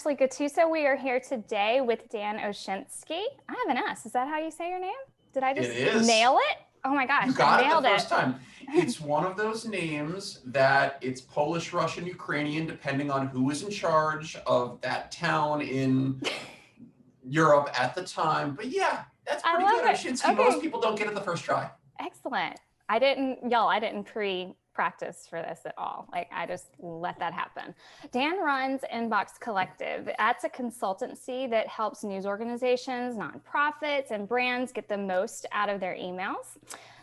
Ashley Gattuso. We are here today with Dan Oshinsky. I have an S. Is that how you say your name? Did I just nail it? Oh my gosh, you got I nailed it the first time. It's one of those names that it's Polish, Russian, Ukrainian, depending on who is in charge of that town in Europe at the time. But yeah, that's pretty good. Oshinsky. Okay. Most people don't get it the first try. Excellent. I didn't pre-practice for this at all. Like, I just let that happen. Dan runs Inbox Collective. That's a consultancy that helps news organizations, nonprofits, and brands get the most out of their emails.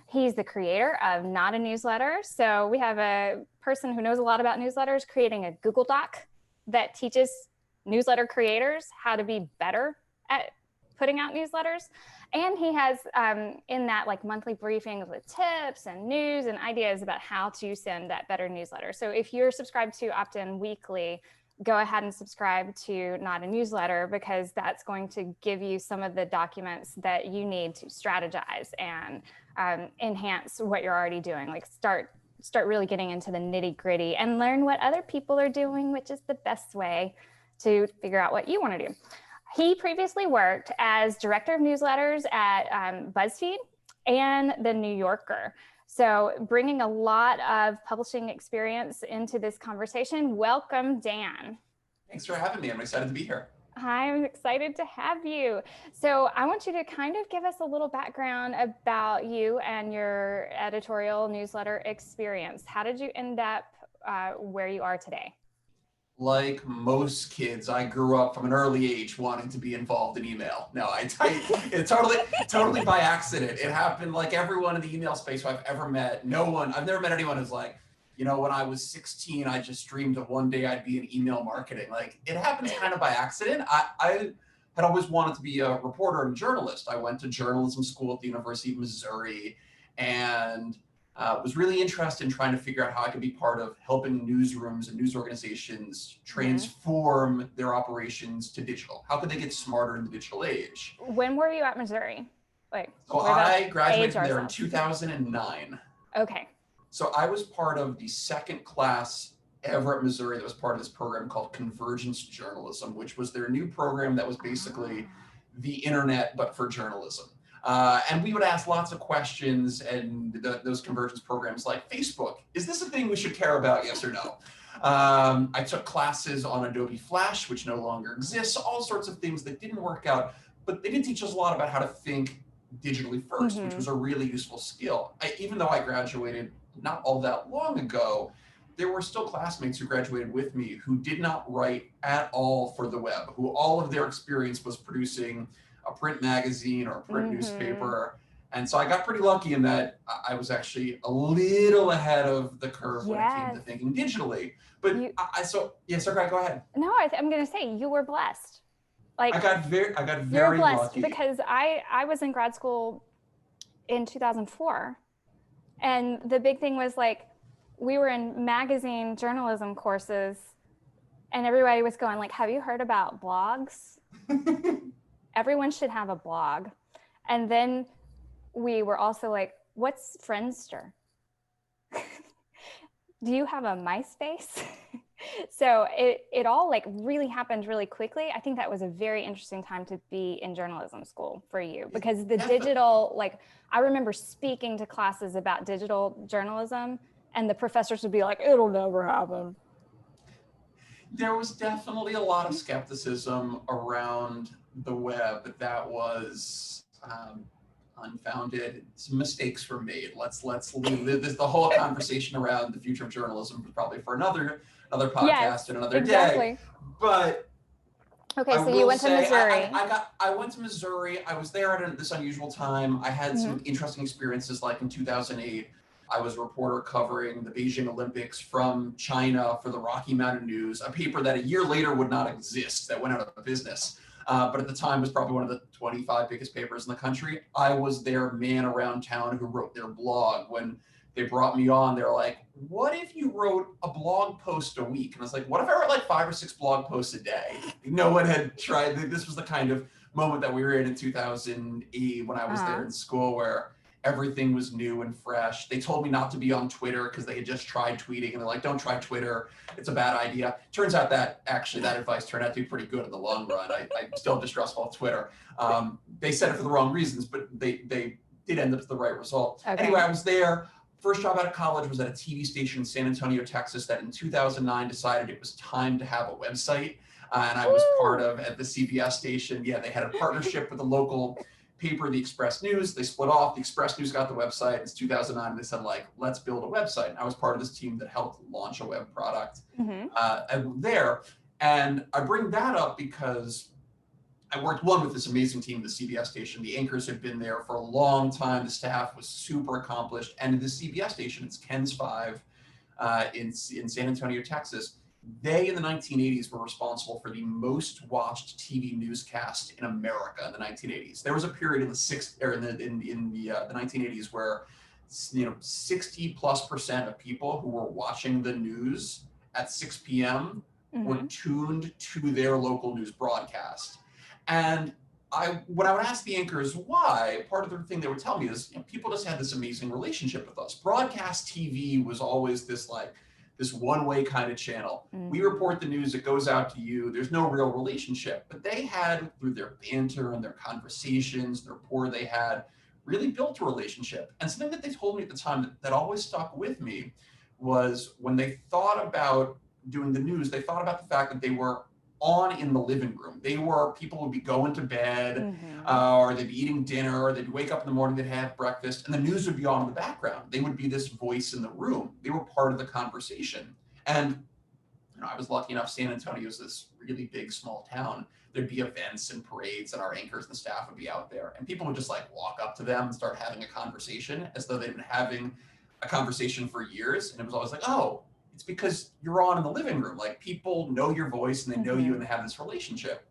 He's the creator of Not a Newsletter. So we have a person who knows a lot about newsletters creating a Google Doc that teaches newsletter creators how to be better at putting out newsletters. And he has in that like monthly briefings with tips and news and ideas about how to send that better newsletter. So if you're subscribed to Opt-in Weekly, go ahead and subscribe to Not a Newsletter, because that's going to give you some of the documents that you need to strategize and enhance what you're already doing. Like start really getting into the nitty gritty and learn what other people are doing, which is the best way to figure out what you want to do. He previously worked as director of newsletters at BuzzFeed and The New Yorker. So bringing a lot of publishing experience into this conversation. Welcome, Dan. Thanks for having me. I'm excited to be here. I'm excited to have you. So I want you to kind of give us a little background about you and your editorial newsletter experience. How did you end up where you are today? Like most kids, I grew up from an early age wanting to be involved in email. No, it's totally by accident. It happened like everyone in the email space who I've ever met. I've never met anyone who's like, you know, when I was 16, I just dreamed of one day I'd be in email marketing. Like, it happens kind of by accident. I had always wanted to be a reporter and journalist. I went to journalism school at the University of Missouri and was really interested in trying to figure out how I could be part of helping newsrooms and news organizations transform their operations to digital. How could they get smarter in the digital age? When were you at Missouri? So I graduated from there in 2009. Okay. So I was part of the second class ever at Missouri that was part of this program called Convergence Journalism, which was their new program that was basically the internet, but for journalism. And we would ask lots of questions, and those convergence programs like Facebook, is this a thing we should care about, yes or no? I took classes on Adobe Flash, which no longer exists, all sorts of things that didn't work out, but they did teach us a lot about how to think digitally first, which was a really useful skill. Even though I graduated not all that long ago, there were still classmates who graduated with me who did not write at all for the web, who all of their experience was producing a print magazine or a print newspaper. And so I got pretty lucky in that I was actually a little ahead of the curve when it came to thinking digitally. But go ahead. No, I'm going to say you were blessed. Like, I got very you're blessed lucky. Because I was in grad school in 2004. And the big thing was like, we were in magazine journalism courses and everybody was going like, have you heard about blogs? Everyone should have a blog. And then we were also like, what's Friendster? Do you have a MySpace? So it all like really happened really quickly. I think that was a very interesting time to be in journalism school for you, because the digital, like, I remember speaking to classes about digital journalism and the professors would be like, it'll never happen. There was definitely a lot of skepticism around the web that was unfounded. Some mistakes were made. Let's leave this. The whole conversation around the future of journalism is probably for another podcast and another day. But okay, so you went to Missouri. I went to Missouri. I was there at this unusual time. I had some interesting experiences. Like in 2008, I was a reporter covering the Beijing Olympics from China for the Rocky Mountain News, a paper that a year later would not exist, that went out of business. But at the time was probably one of the 25 biggest papers in the country. I was their man around town who wrote their blog. When they brought me on, they're like, what if you wrote a blog post a week? And I was like, what if I wrote like 5 or 6 blog posts a day? No one had tried. This was the kind of moment that we were in 2008 when I was there in school, where Everything was new and fresh. They told me not to be on Twitter because they had just tried tweeting, and they're like, don't try Twitter. It's a bad idea. Turns out that actually that advice turned out to be pretty good in the long run. I still distrust all Twitter. They said it for the wrong reasons, but they did end up with the right result. Okay. Anyway, I was there. First job out of college was at a TV station in San Antonio, Texas, that in 2009 decided it was time to have a website. And I was part of at the CBS station. Yeah, they had a partnership with the local paper, the Express News. They split off. The Express News got the website. It's 2009. They said, like, let's build a website. And I was part of this team that helped launch a web product there. And I bring that up because I worked with this amazing team at the CBS station. The anchors had been there for a long time. The staff was super accomplished. And the CBS station, it's Ken's 5 in San Antonio, Texas. They, in the 1980s, were responsible for the most watched TV newscast in America in the 1980s. There was a period in the 1980s where 60+% of people who were watching the news at 6 p.m. were tuned to their local news broadcast. And when I would ask the anchors why, part of the thing they would tell me is, people just had this amazing relationship with us. Broadcast TV was always this one-way kind of channel. We report the news, it goes out to you. There's no real relationship. But they had, through their banter and their conversations, the rapport they had, really built a relationship. And something that they told me at the time that always stuck with me was when they thought about doing the news, they thought about the fact that they were on in the living room. People would be going to bed, or they'd be eating dinner, or they'd wake up in the morning, they'd have breakfast, and the news would be on in the background. They would be this voice in the room. They were part of the conversation. And I was lucky enough, San Antonio is this really big, small town. There'd be events and parades, and our anchors and staff would be out there. And people would just walk up to them and start having a conversation as though they'd been having a conversation for years. And it was always like, oh, it's because you're on in the living room. People know your voice and they know you and they have this relationship.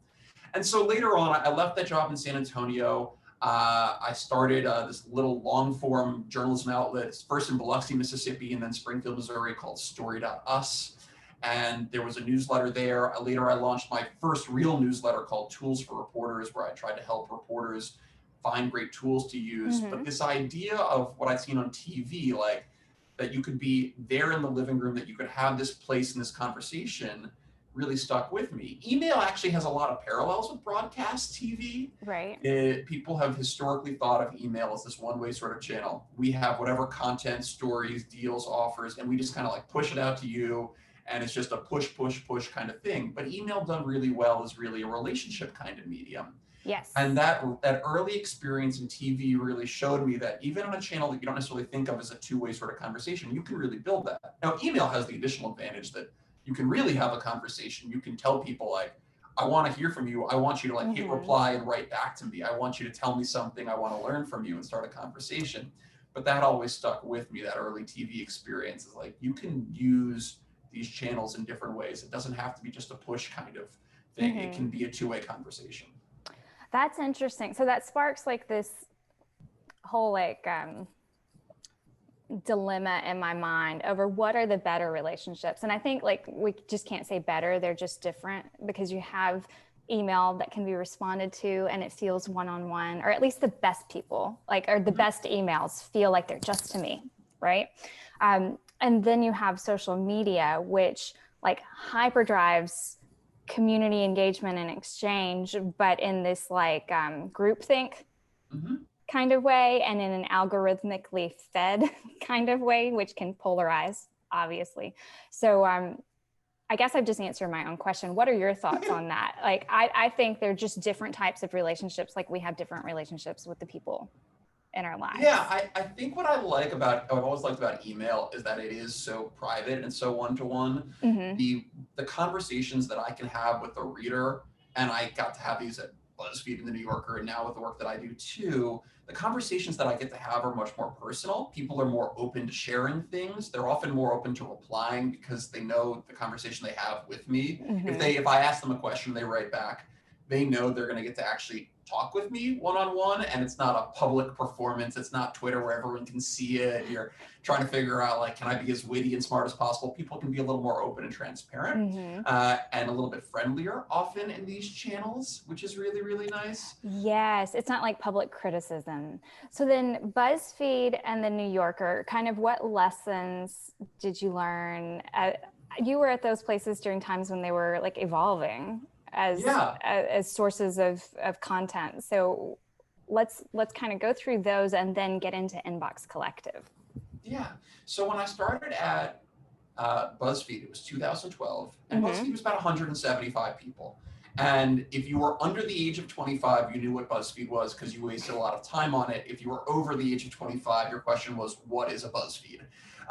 And so later on, I left that job in San Antonio. I started this little long form journalism outlet, first in Biloxi, Mississippi, and then Springfield, Missouri, called Story.us. And there was a newsletter there. Later, I launched my first real newsletter called Tools for Reporters, where I tried to help reporters find great tools to use. But this idea of what I'd seen on TV, that you could be there in the living room, that you could have this place in this conversation, really stuck with me. Email actually has a lot of parallels with broadcast TV. Right. People have historically thought of email as this one-way sort of channel. We have whatever content, stories, deals, offers, and we just kind of push it out to you, and it's just a push, push, push kind of thing. But email done really well is really a relationship kind of medium. Yes. And that early experience in TV really showed me that even on a channel that you don't necessarily think of as a two-way sort of conversation, you can really build that. Now, email has the additional advantage that you can really have a conversation. You can tell people, I want to hear from you. I want you to hit reply and write back to me. I want you to tell me something. I want to learn from you and start a conversation. But that always stuck with me, that early TV experience is you can use these channels in different ways. It doesn't have to be just a push kind of thing. It can be a two-way conversation. That's interesting. So that sparks this whole dilemma in my mind over what are the better relationships. And I think we just can't say better. They're just different because you have email that can be responded to and it feels one-on-one, or at least the best people or the best emails feel like they're just to me. Right. And then you have social media, which hyperdrives community engagement and exchange, but in this groupthink kind of way, and in an algorithmically fed kind of way, which can polarize, obviously. So I guess I've just answered my own question. What are your thoughts on that? I think they're just different types of relationships. We have different relationships with the people in our lives. Yeah, I think what I've always liked about email is that it is so private and so one-to-one. The conversations that I can have with the reader, and I got to have these at BuzzFeed and the New Yorker, and now with the work that I do too, the conversations that I get to have are much more personal. People are more open to sharing things. They're often more open to replying because they know the conversation they have with me. If I ask them a question, they write back, they know they're going to get to actually talk with me one-on-one, and it's not a public performance. It's not Twitter where everyone can see it. You're trying to figure out, like, can I be as witty and smart as possible? People can be a little more open and transparent, and a little bit friendlier often in these channels, which is really, really nice. Yes, it's not like public criticism. So then BuzzFeed and the New Yorker, kind of what lessons did you learn? You were at those places during times when they were like evolving as sources of content. So let's kind of go through those and then get into Inbox Collective. Yeah. So when I started at BuzzFeed, it was 2012, and BuzzFeed was about 175 people. And if you were under the age of 25, you knew what BuzzFeed was because you wasted a lot of time on it. If you were over the age of 25, your question was, what is a BuzzFeed?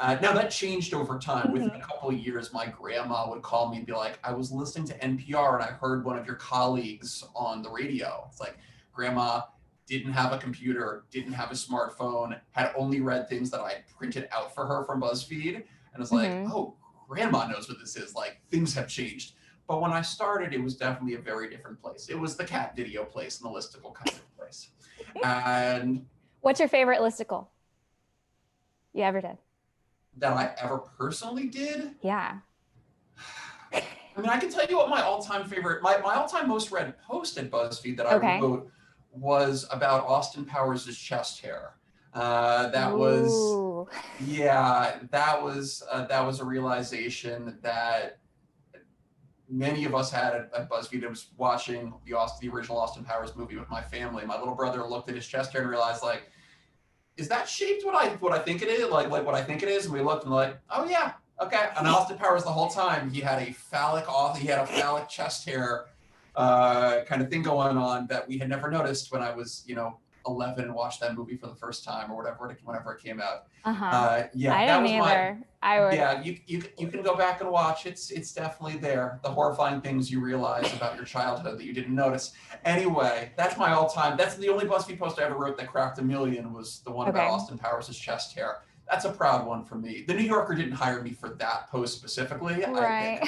Now that changed over time. Within a couple of years, my grandma would call me and be like, I was listening to NPR and I heard one of your colleagues on the radio. It's like, Grandma didn't have a computer, didn't have a smartphone, had only read things that I had printed out for her from BuzzFeed. And it's like, oh, Grandma knows what this is. Like, things have changed. But when I started, it was definitely a very different place. It was the cat video place and the listicle kind of place. And what's your favorite listicle you ever did? That I ever personally did? Yeah. I mean, I can tell you what my all-time favorite, my all-time most read post at BuzzFeed that I wrote was about Austin Powers' chest hair. That was a realization that many of us had at BuzzFeed. I was watching the original Austin Powers movie with my family. My little brother looked at his chest hair and realized, like, is that shaped what I think it is? Like what I think it is? And we looked and like, oh yeah, okay. And Austin Powers the whole time, he had a phallic chest hair kind of thing going on that we had never noticed when I was, 11 and watched that movie for the first time or whenever it came out. I didn't either. You can go back and watch. It's definitely there. The horrifying things you realize about your childhood that you didn't notice. Anyway, that's my all-time. That's the only BuzzFeed post I ever wrote that cracked 1 million was the one about Austin Powers' chest hair. That's a proud one for me. The New Yorker didn't hire me for that post specifically. Right.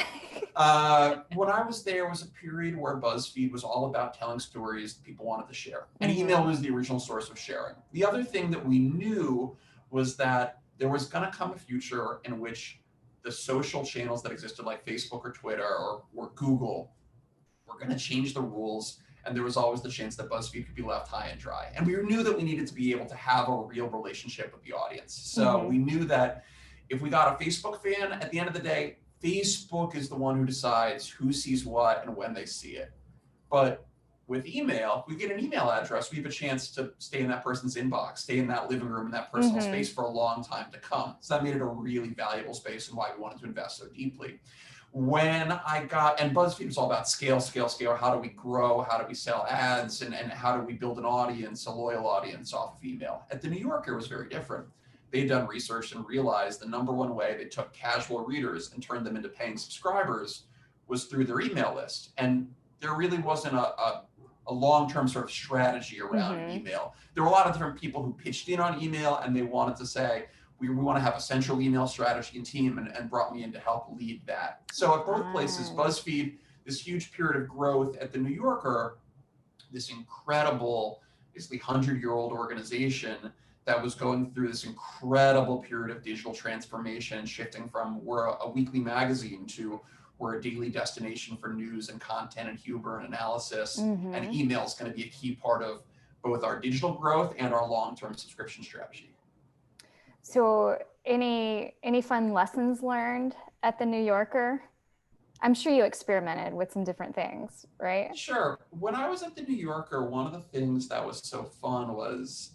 When I was there was a period where BuzzFeed was all about telling stories that people wanted to share. And email was the original source of sharing. The other thing that we knew was that there was going to come a future in which the social channels that existed like Facebook or Twitter or Google were going to change the rules. And there was always the chance that BuzzFeed could be left high and dry. And we knew that we needed to be able to have a real relationship with the audience. So we knew that if we got a Facebook fan, at the end of the day, Facebook is the one who decides who sees what and when they see it. But with email, if we get an email address, we have a chance to stay in that person's inbox, stay in that living room, in that personal space for a long time to come. So that made it a really valuable space and why we wanted to invest so deeply. And BuzzFeed was all about scale. How do we grow? How do we sell ads? And how do we build an audience, a loyal audience off of email? At the New Yorker, it was very different. They'd done research and realized the number one way they took casual readers and turned them into paying subscribers was through their email list. And there really wasn't a long-term sort of strategy around email. There were a lot of different people who pitched in on email and they wanted to say, we want to have a central email strategy and team and brought me in to help lead that. So at both places, BuzzFeed, this huge period of growth, at the New Yorker, this incredible, basically 100-year-old organization that was going through this incredible period of digital transformation, shifting from we're a weekly magazine to we're a daily destination for news and content and humor and analysis. And email is going to be a key part of both our digital growth and our long-term subscription strategy. So any fun lessons learned at the New Yorker? I'm sure you experimented with some different things, right? Sure. When I was at the New Yorker, one of the things that was so fun was,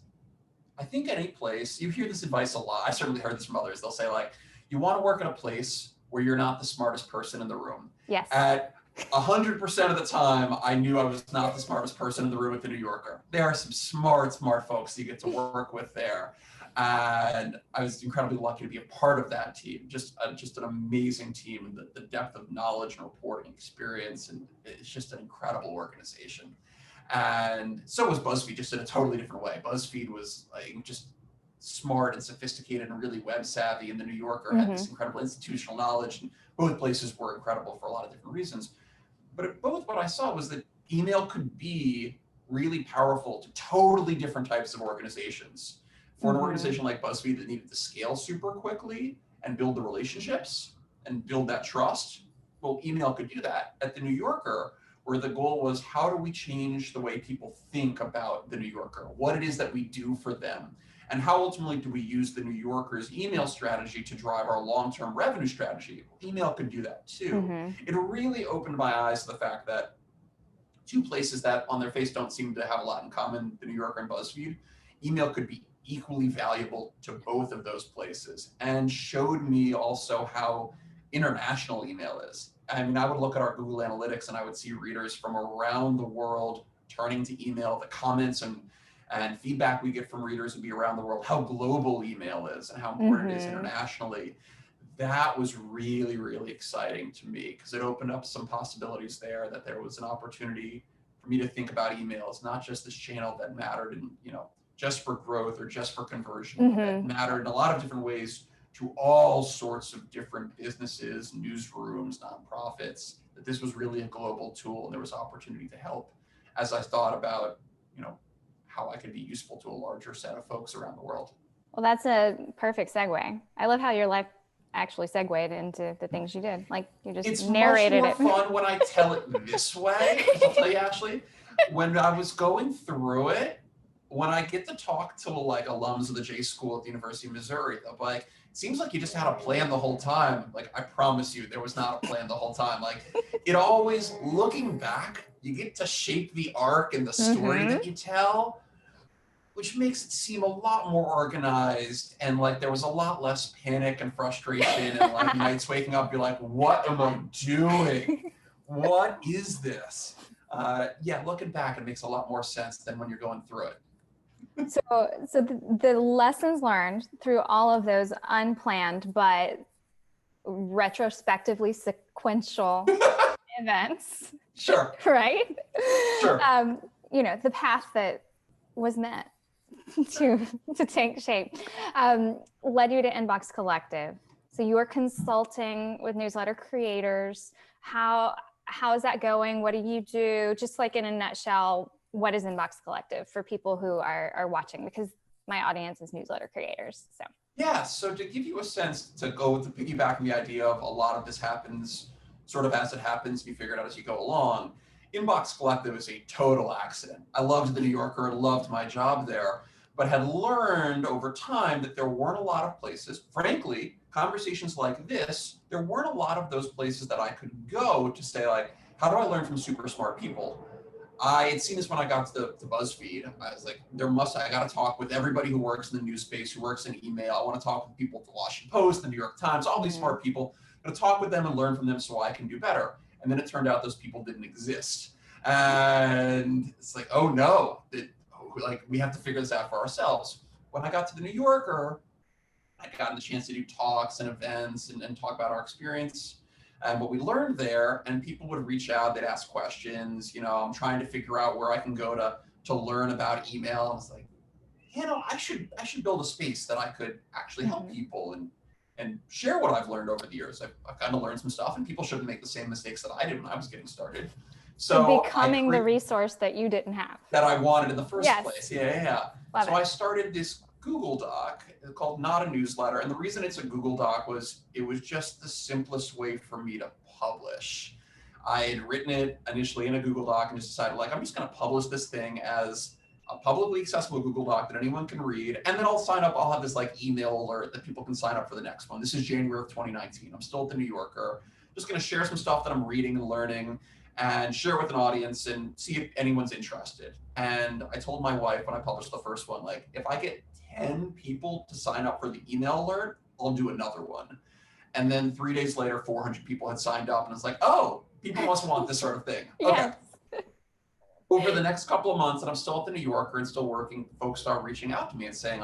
I think any place, you hear this advice a lot. I certainly heard this from others. They'll say, like, you want to work in a place where you're not the smartest person in the room. Yes. At 100% of the time, I knew I was not the smartest person in the room at the New Yorker. There are some smart folks you get to work with there. And I was incredibly lucky to be a part of that team. Just an amazing team, and the depth of knowledge and reporting experience, and it's just an incredible organization. And so was BuzzFeed, just in a totally different way. BuzzFeed was like just smart and sophisticated and really web savvy, and the New Yorker had this incredible institutional knowledge, and both places were incredible for a lot of different reasons. But at both, what I saw was that email could be really powerful to totally different types of organizations. For an organization like BuzzFeed that needed to scale super quickly and build the relationships and build that trust, well, email could do that. At the New Yorker, where the goal was, how do we change the way people think about the New Yorker, what it is that we do for them, and how ultimately do we use the New Yorker's email strategy to drive our long-term revenue strategy? Email could do that too. It really opened my eyes to the fact that two places that on their face don't seem to have a lot in common, the New Yorker and BuzzFeed, email could be equally valuable to both of those places, and showed me also how international email is. I mean, I would look at our Google Analytics and I would see readers from around the world turning to email. The comments and feedback we get from readers would be around the world, how global email is and how important it is internationally. That was really, really exciting to me because it opened up some possibilities there, that there was an opportunity for me to think about email as not just this channel that mattered in, just for growth or just for conversion. It mattered in a lot of different ways to all sorts of different businesses, newsrooms, nonprofits, that this was really a global tool and there was opportunity to help as I thought about, how I could be useful to a larger set of folks around the world. Well, that's a perfect segue. I love how your life actually segued into the things you did. Like you just narrated it. It's much more fun when I tell it this way. I'll tell you, Ashley, when I was going through it, when I get to talk to like alums of the J School at the University of Missouri, they'll be like, it seems like you just had a plan the whole time. Like, I promise you, there was not a plan the whole time. Like, it always, looking back, you get to shape the arc and the story that you tell, which makes it seem a lot more organized, and like there was a lot less panic and frustration and like nights waking up, you're like, what am I doing? What is this? Looking back, it makes a lot more sense than when you're going through it. So the lessons learned through all of those unplanned but retrospectively sequential events. Sure. Right? Sure. The path that was meant to take shape led you to Inbox Collective. So you are consulting with newsletter creators. How is that going? What do you do? Just like in a nutshell, what is Inbox Collective for people who are watching? Because my audience is newsletter creators. So to give you a sense, to piggyback on the idea of a lot of this happens sort of as it happens, you figure it out as you go along. Inbox Collective is a total accident. I loved the New Yorker, loved my job there, but had learned over time that there weren't a lot of places, frankly, conversations like this, there weren't a lot of those places that I could go to say like, how do I learn from super smart people? I had seen this when I got to BuzzFeed. I was like, I got to talk with everybody who works in the news space, who works in email. I want to talk with people at the Washington Post, the New York Times, all these smart people. I'm going to talk with them and learn from them so I can do better. And then it turned out those people didn't exist. And it's like, oh no, we have to figure this out for ourselves. When I got to the New Yorker, I'd gotten the chance to do talks and events and talk about our experience and what we learned there. And people would reach out, they'd ask questions. I'm trying to figure out where I can go to learn about email. And I was like, I should build a space that I could actually help people and share what I've learned over the years. I've kind of learned some stuff, and people shouldn't make the same mistakes that I did when I was getting started. So becoming the resource that you didn't have. That I wanted in the first place. Love it. I started this Google Doc called Not a Newsletter. And the reason it's a Google Doc was it was just the simplest way for me to publish. I had written it initially in a Google Doc and just decided I'm just going to publish this thing as a publicly accessible Google Doc that anyone can read. And then I'll sign up. I'll have this email alert that people can sign up for the next one. This is January of 2019. I'm still at the New Yorker. Just going to share some stuff that I'm reading and learning and share it with an audience and see if anyone's interested. And I told my wife when I published the first one, if I get 10 people to sign up for the email alert, I'll do another one. And then 3 days later, 400 people had signed up, and it's like, oh, people must want this sort of thing. Okay. Yes. Over the next couple of months, and I'm still at the New Yorker and still working, folks start reaching out to me and saying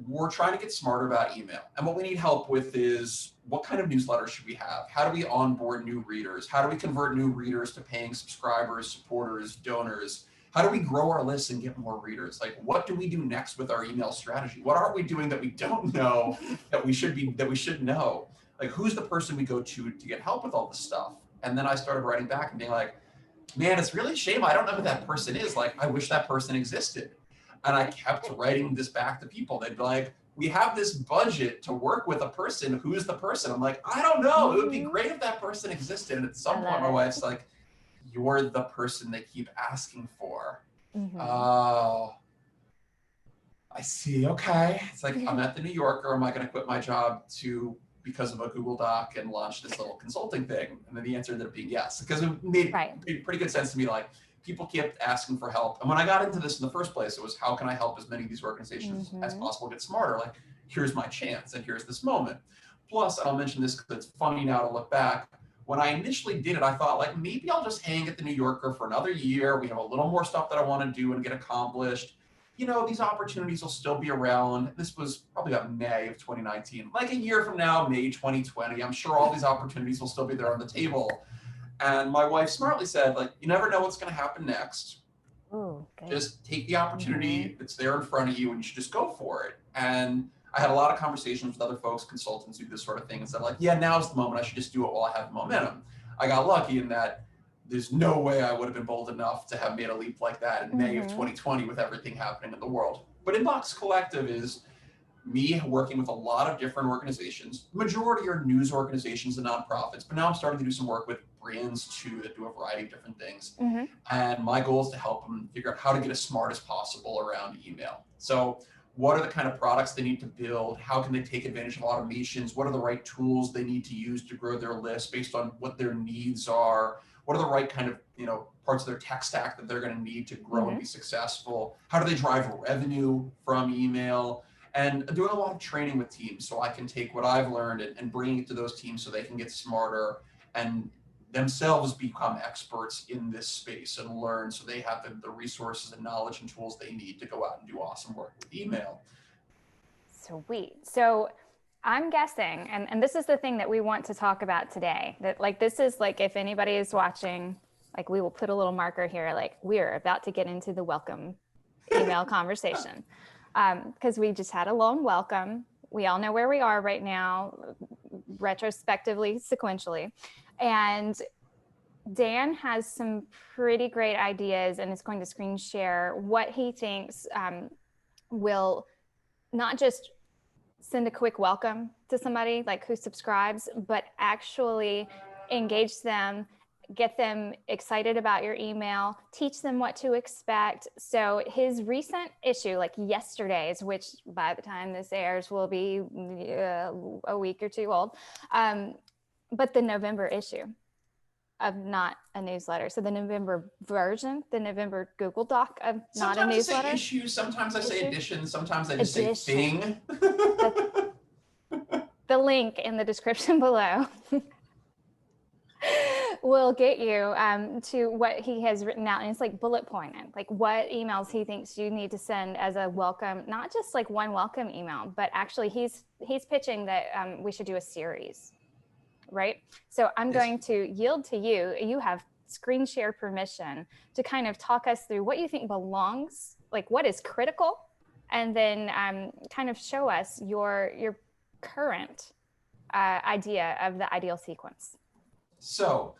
we're trying to get smarter about email. And what we need help with is what kind of newsletter should we have? How do we onboard new readers? How do we convert new readers to paying subscribers, supporters, donors? How do we grow our lists and get more readers? What do we do next with our email strategy? What are we doing that we don't know that we should know? Who's the person we go to get help with all this stuff? And then I started writing back and being like, man, it's really a shame. I don't know who that person is. Like, I wish that person existed. And I kept writing this back to people. They'd be like, we have this budget to work with a person. Who's the person? I'm like, I don't know. It would be great if that person existed. And at some point, my wife's like, you're the person they keep asking for. Oh, I see. Okay. It's like, I'm at the New Yorker. Am I going to quit my job because of a Google Doc and launch this little consulting thing? And then the answer ended up being yes, because it made pretty good sense to me. Like, people kept asking for help. And when I got into this in the first place, it was, how can I help as many of these organizations as possible get smarter? Like, here's my chance and here's this moment. Plus, and I'll mention this because it's funny now to look back, when I initially did it, I thought, like, maybe I'll just hang at the New Yorker for another year. We have a little more stuff that I want to do and get accomplished. You know, these opportunities will still be around. This was probably about May of 2019. Like a year from now, May 2020, I'm sure all these opportunities will still be there on the table. And my wife smartly said, like, you never know what's going to happen next. Ooh, just take the opportunity that's there in front of you and you should just go for it. And I had a lot of conversations with other folks, consultants who do this sort of thing, and said, like, yeah, now's the moment. I should just do it while I have the momentum. I got lucky in that there's no way I would have been bold enough to have made a leap like that in May of 2020 with everything happening in the world. But Inbox Collective is me working with a lot of different organizations. The majority are news organizations and nonprofits, but now I'm starting to do some work with brands too that do a variety of different things. And my goal is to help them figure out how to get as smart as possible around email. So what are the kind of products they need to build? How can they take advantage of automations? What are the right tools they need to use to grow their list based on what their needs are? What are the right kind of, parts of their tech stack that they're going to need to grow and be successful? How do they drive revenue from email? And doing a lot of training with teams so I can take what I've learned and bring it to those teams so they can get smarter and themselves become experts in this space and learn so they have the resources and knowledge and tools they need to go out and do awesome work with email. Sweet. So I'm guessing, and this is the thing that we want to talk about today, that like, this is like, if anybody is watching, like we will put a little marker here, like we're about to get into the welcome email conversation. Because we just had a long welcome. We all know where we are right now, retrospectively, sequentially. And Dan has some pretty great ideas and is going to screen share what he thinks will not just send a quick welcome to somebody like who subscribes, but actually engage them, get them excited about your email, teach them what to expect. So his recent issue, like yesterday's, which by the time this airs will be a week or two old, but the November issue of not a newsletter. So the November version, the November Google Doc of not a newsletter. Sometimes I say issue, sometimes I say edition, sometimes I just say thing. The link in the description below will get you to what he has written out. And it's like bullet pointed, like what emails he thinks you need to send as a welcome, not just like one welcome email, but actually he's pitching that we should do a series, right? So I'm going to yield to you. You have screen share permission to kind of talk us through what you think belongs, like what is critical, and then kind of show us your current idea of the ideal sequence. So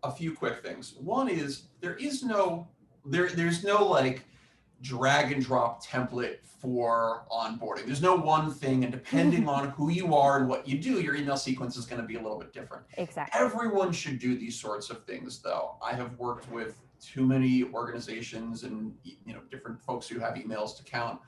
a few quick things. One is there's no like drag and drop template for onboarding. There's no one thing, and depending on who you are and what you do, your email sequence is going to be a little bit different. Exactly. Everyone should do these sorts of things though. I have worked with too many organizations and different folks who have emails to count.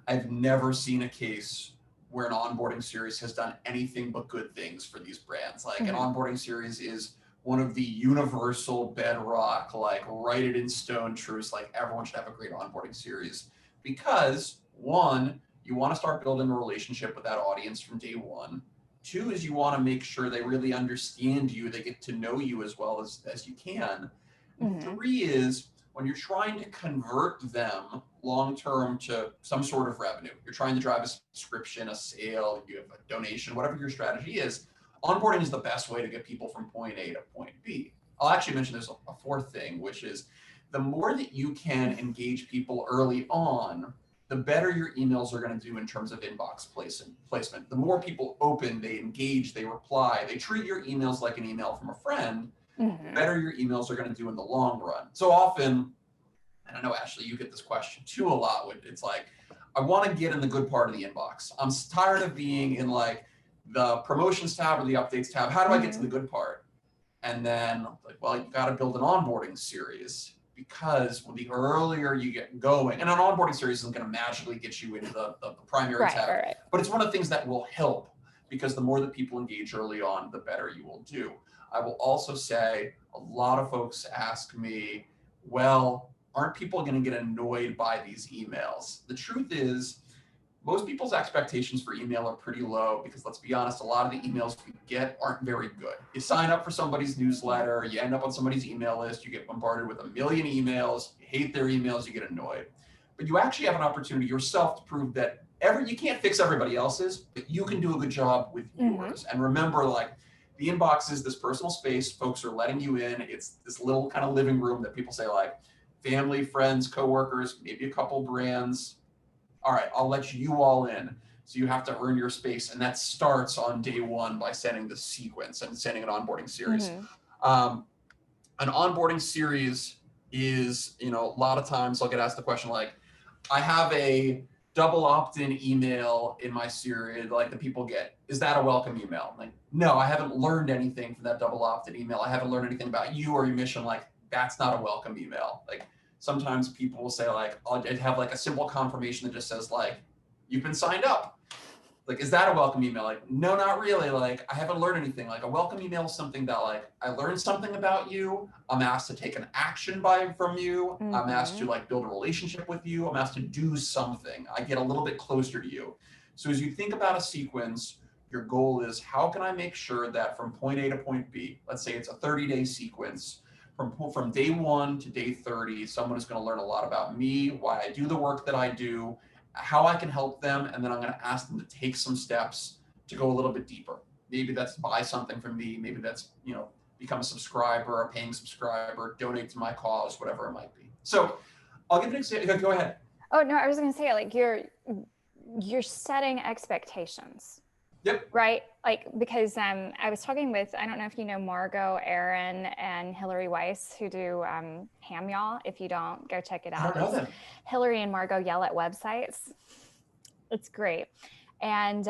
I've never seen a case where an onboarding series has done anything but good things for these brands. Like an onboarding series is one of the universal bedrock, like write it in stone truths, like everyone should have a great onboarding series. Because one, you want to start building a relationship with that audience from day one. Two is you want to make sure they really understand you, they get to know you as well as you can. And three is when you're trying to convert them long-term to some sort of revenue, you're trying to drive a subscription, a sale, you have a donation, whatever your strategy is, onboarding is the best way to get people from point A to point B. I'll actually mention there's a fourth thing, which is the more that you can engage people early on, the better your emails are going to do in terms of inbox placement. The more people open, they engage, they reply, they treat your emails like an email from a friend, Mm-hmm. better your emails are going to do in the long run. So often, and I know, Ashley, you get this question too a lot. It's like, I want to get in the good part of the inbox. I'm tired of being in like the promotions tab or the updates tab. How do I get to the good part? And then like, well, you got to build an onboarding series, because the earlier you get going, and an onboarding series isn't going to magically get you into the primary tab, Right. but it's one of the things that will help, because the more that people engage early on, the better you will do. I will also say, a lot of folks ask me, well, aren't people going to get annoyed by these emails? The truth is, most people's expectations for email are pretty low, because let's be honest, a lot of the emails we get aren't very good. You sign up for somebody's newsletter, you end up on somebody's email list, you get bombarded with a million emails, you hate their emails, you get annoyed. But you actually have an opportunity yourself to prove that you can't fix everybody else's, but you can do a good job with yours. And remember, like, the inbox is this personal space. Folks are letting you in. It's this little kind of living room that people say, like, family, friends, coworkers, maybe a couple brands. All right, I'll let you all in. So you have to earn your space. And that starts on day one by sending the sequence and sending an onboarding series. An onboarding series is, a lot of times I'll get asked the question, like, I have a double opt-in email in my series, like the people get. Is that a welcome email? Like, no, I haven't learned anything from that double opt-in email. I haven't learned anything about you or your mission. Like, that's not a welcome email. Like, sometimes people will say, like, I'll have like a simple confirmation that just says, like, you've been signed up. Like, is that a welcome email? Like, no, not really. Like, I haven't learned anything. Like, a welcome email is something that, like, I learned something about you. I'm asked to take an action from you. I'm asked to, like, build a relationship with you. I'm asked to do something. I get a little bit closer to you. So as you think about a sequence, your goal is, how can I make sure that from point A to point B, let's say it's a 30-day sequence, from day 1 to day 30, someone is going to learn a lot about me, why I do the work that I do, how I can help them, and then I'm going to ask them to take some steps to go a little bit deeper. Maybe that's buy something from me. Maybe that's, become a subscriber, a paying subscriber, donate to my cause, whatever it might be. So I'll give an example. Go ahead. Oh, no, I was going to say, like, you're setting expectations. Yep. Right? Like, because I was talking with, I don't know if you know Margot, Aaron, and Hillary Weiss, who do Ham Y'all. If you don't, go check it out. I don't know them. Hillary and Margot yell at websites. It's great. And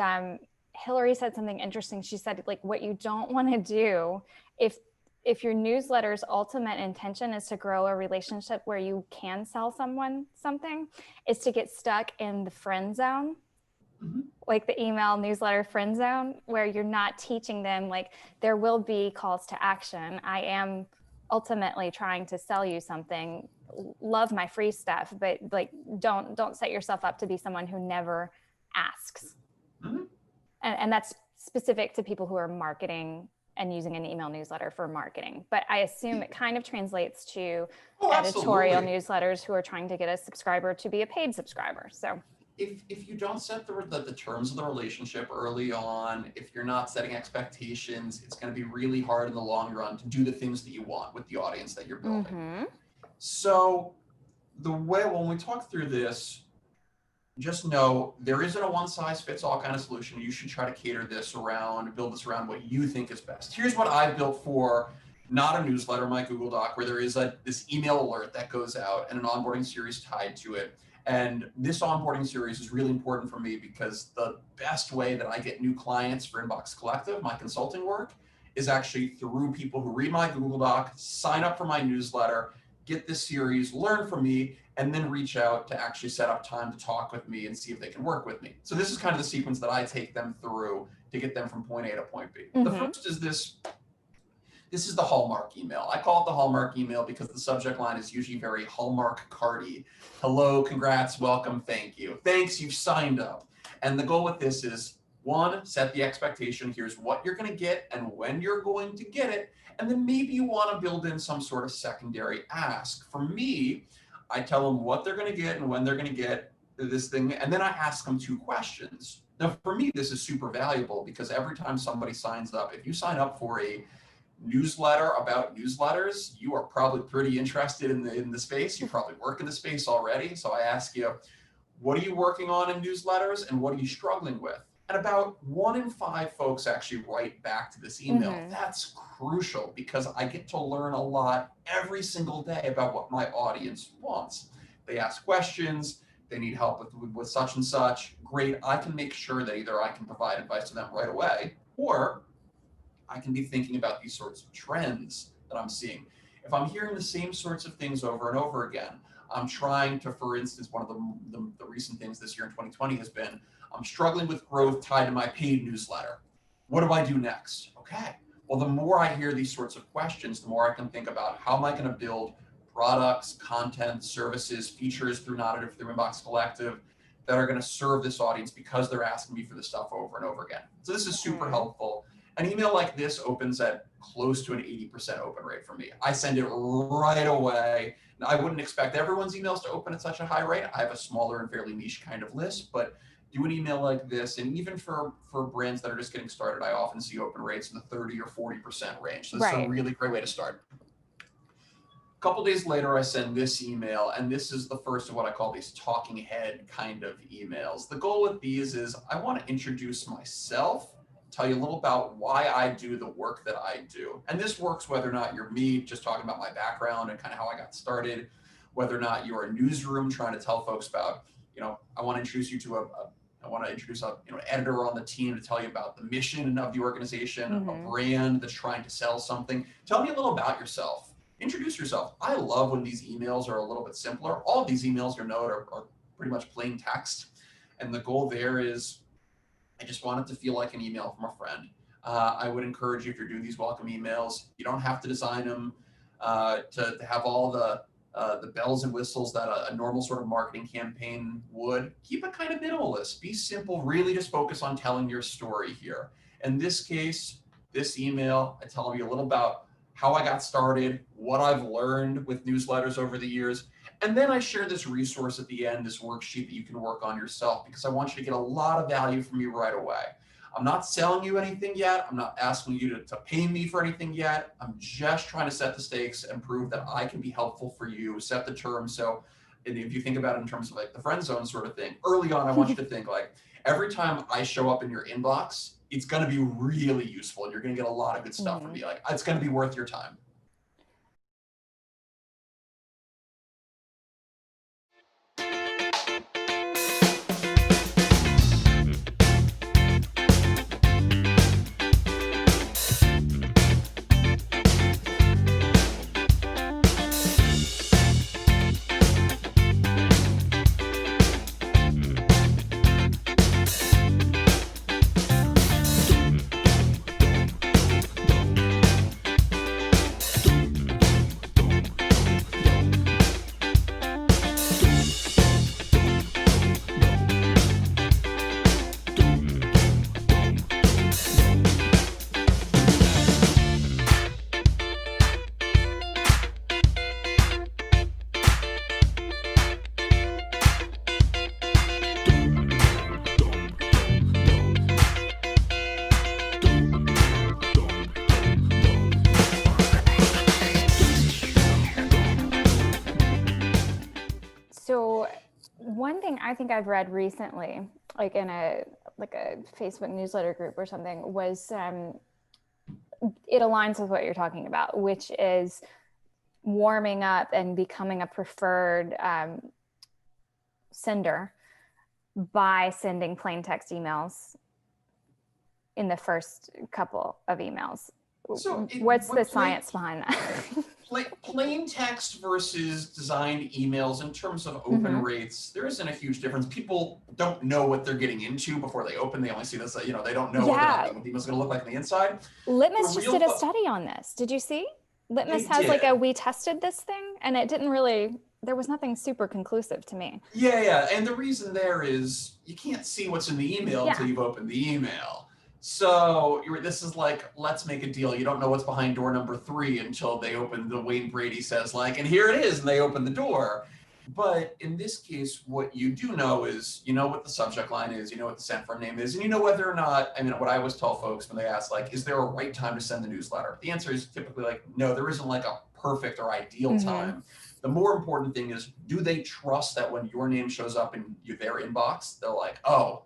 Hillary said something interesting. She said, like, what you don't want to do, if your newsletter's ultimate intention is to grow a relationship where you can sell someone something, is to get stuck in the friend zone. Like the email newsletter friend zone, where you're not teaching them, like, there will be calls to action. I am ultimately trying to sell you something. Love my free stuff, but, like, don't set yourself up to be someone who never asks. And that's specific to people who are marketing and using an email newsletter for marketing. But I assume it kind of translates to editorial newsletters who are trying to get a subscriber to be a paid subscriber. So if you don't set the terms of the relationship early on, if you're not setting expectations, it's going to be really hard in the long run to do the things that you want with the audience that you're building. So the way, when we talk through this, just know there isn't a one-size-fits-all kind of solution. You should try to cater this around, build this around what you think is best. Here's what I've built for not a newsletter, my Google Doc, where there is this email alert that goes out and an onboarding series tied to it. And this onboarding series is really important for me, because the best way that I get new clients for Inbox Collective, my consulting work, is actually through people who read my Google Doc, sign up for my newsletter, get this series, learn from me, and then reach out to actually set up time to talk with me and see if they can work with me. So this is kind of the sequence that I take them through to get them from point A to point B. The first is this is the Hallmark email. I call it the Hallmark email because the subject line is usually very Hallmark cardy. Hello, congrats, welcome, thank you. Thanks, you've signed up. And the goal with this is, 1, set the expectation. Here's what you're going to get and when you're going to get it. And then maybe you want to build in some sort of secondary ask. For me, I tell them what they're going to get and when they're going to get this thing. And then I ask them 2 questions. Now, for me, this is super valuable, because every time somebody signs up, if you sign up for a newsletter about newsletters, you are probably pretty interested in the space. You probably work in the space already. So I ask you, what are you working on in newsletters and what are you struggling with? And about 1 in 5 folks actually write back to this email. That's crucial because I get to learn a lot every single day about what my audience wants. They ask questions, they need help with such and such. Great, I can make sure that either I can provide advice to them right away, or I can be thinking about these sorts of trends that I'm seeing. If I'm hearing the same sorts of things over and over again, I'm trying to, for instance, one of the recent things this year in 2020 has been, I'm struggling with growth tied to my paid newsletter. What do I do next? Okay. Well, the more I hear these sorts of questions, the more I can think about how am I going to build products, content, services, features through Not through Inbox Collective that are going to serve this audience because they're asking me for this stuff over and over again. So this is super helpful. An email like this opens at close to an 80% open rate for me. I send it right away. Now, I wouldn't expect everyone's emails to open at such a high rate. I have a smaller and fairly niche kind of list, but do an email like this, and even for brands that are just getting started, I often see open rates in the 30 or 40% range. So this is a really great way to start. A couple days later, I send this email, and this is the first of what I call these talking head kind of emails. The goal with these is I want to introduce myself, tell you a little about why I do the work that I do. And this works whether or not you're me, just talking about my background and kind of how I got started, whether or not you're a newsroom trying to tell folks about, I want to introduce you to I want to introduce an editor on the team to tell you about the mission of the organization, a brand that's trying to sell something. Tell me a little about yourself. Introduce yourself. I love when these emails are a little bit simpler. All of these emails are pretty much plain text. And the goal there is, I just want it to feel like an email from a friend. I would encourage you, if you're doing these welcome emails, you don't have to design them to have all the bells and whistles that a normal sort of marketing campaign would. Keep it kind of minimalist. Be simple. Really just focus on telling your story here. In this case, this email, I tell you a little about how I got started, what I've learned with newsletters over the years, and then I share this resource at the end, this worksheet that you can work on yourself, because I want you to get a lot of value from me right away. I'm not selling you anything yet. I'm not asking you to pay me for anything yet. I'm just trying to set the stakes and prove that I can be helpful for you, set the terms. So if you think about it in terms of like the friend zone sort of thing, early on, I want you to think like, every time I show up in your inbox, it's going to be really useful and you're going to get a lot of good stuff from me. Like, it's going to be worth your time. So one thing I think I've read recently, like in a Facebook newsletter group or something, was it aligns with what you're talking about, which is warming up and becoming a preferred sender by sending plain text emails in the first couple of emails. So what's the science behind that? Like plain text versus designed emails, in terms of open rates, there isn't a huge difference. People don't know what they're getting into before they open. They only see this, they don't know what the email's going to look like on the inside. Litmus just did a study on this. Did you see? Litmus has we tested this thing, and it didn't really, there was nothing super conclusive to me. Yeah. And the reason there is you can't see what's in the email until you've opened the email. So this is like, let's make a deal. You don't know what's behind door number 3 until they open, the Wayne Brady says like, and here it is, and they open the door. But in this case, what you do know is, you know what the subject line is, you know what the sent from name is, and you know whether or not, what I always tell folks when they ask like, is there a right time to send the newsletter? The answer is typically like, no, there isn't like a perfect or ideal time. The more important thing is, do they trust that when your name shows up in their inbox, they're like, oh,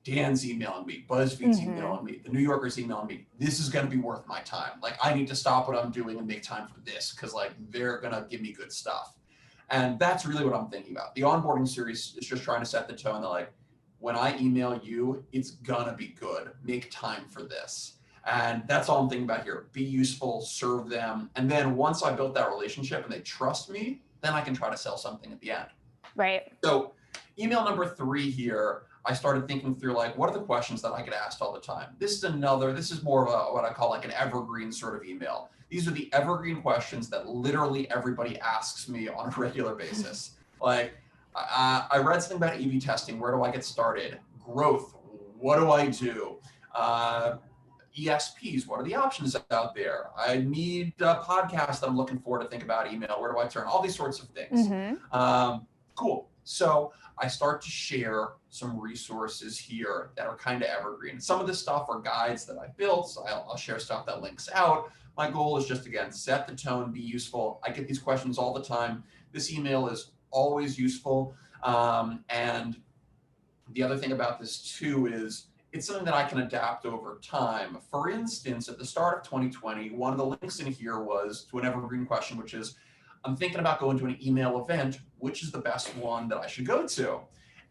Dan's emailing me, BuzzFeed's emailing me, the New Yorker's emailing me. This is going to be worth my time. Like, I need to stop what I'm doing and make time for this because like they're going to give me good stuff. And that's really what I'm thinking about. The onboarding series is just trying to set the tone that like, when I email you, it's gonna be good. Make time for this. And that's all I'm thinking about here. Be useful, serve them. And then once I built that relationship and they trust me, then I can try to sell something at the end. Right. So email number 3 here, I started thinking through like, what are the questions that I get asked all the time? This is more of a, what I call like an evergreen sort of email. These are the evergreen questions that literally everybody asks me on a regular basis. Like, I read something about A/B testing. Where do I get started? Growth. What do I do? ESPs. What are the options out there? I need a podcast that I'm looking for to think about email. Where do I turn? All these sorts of things. Cool. So I start to share some resources here that are kind of evergreen. Some of this stuff are guides that I built. So I'll share stuff that links out. My goal is just, again, set the tone, be useful. I get these questions all the time. This email is always useful. And the other thing about this too is it's something that I can adapt over time. For instance, at the start of 2020, one of the links in here was to an evergreen question, which is, I'm thinking about going to an email event. Which is the best one that I should go to?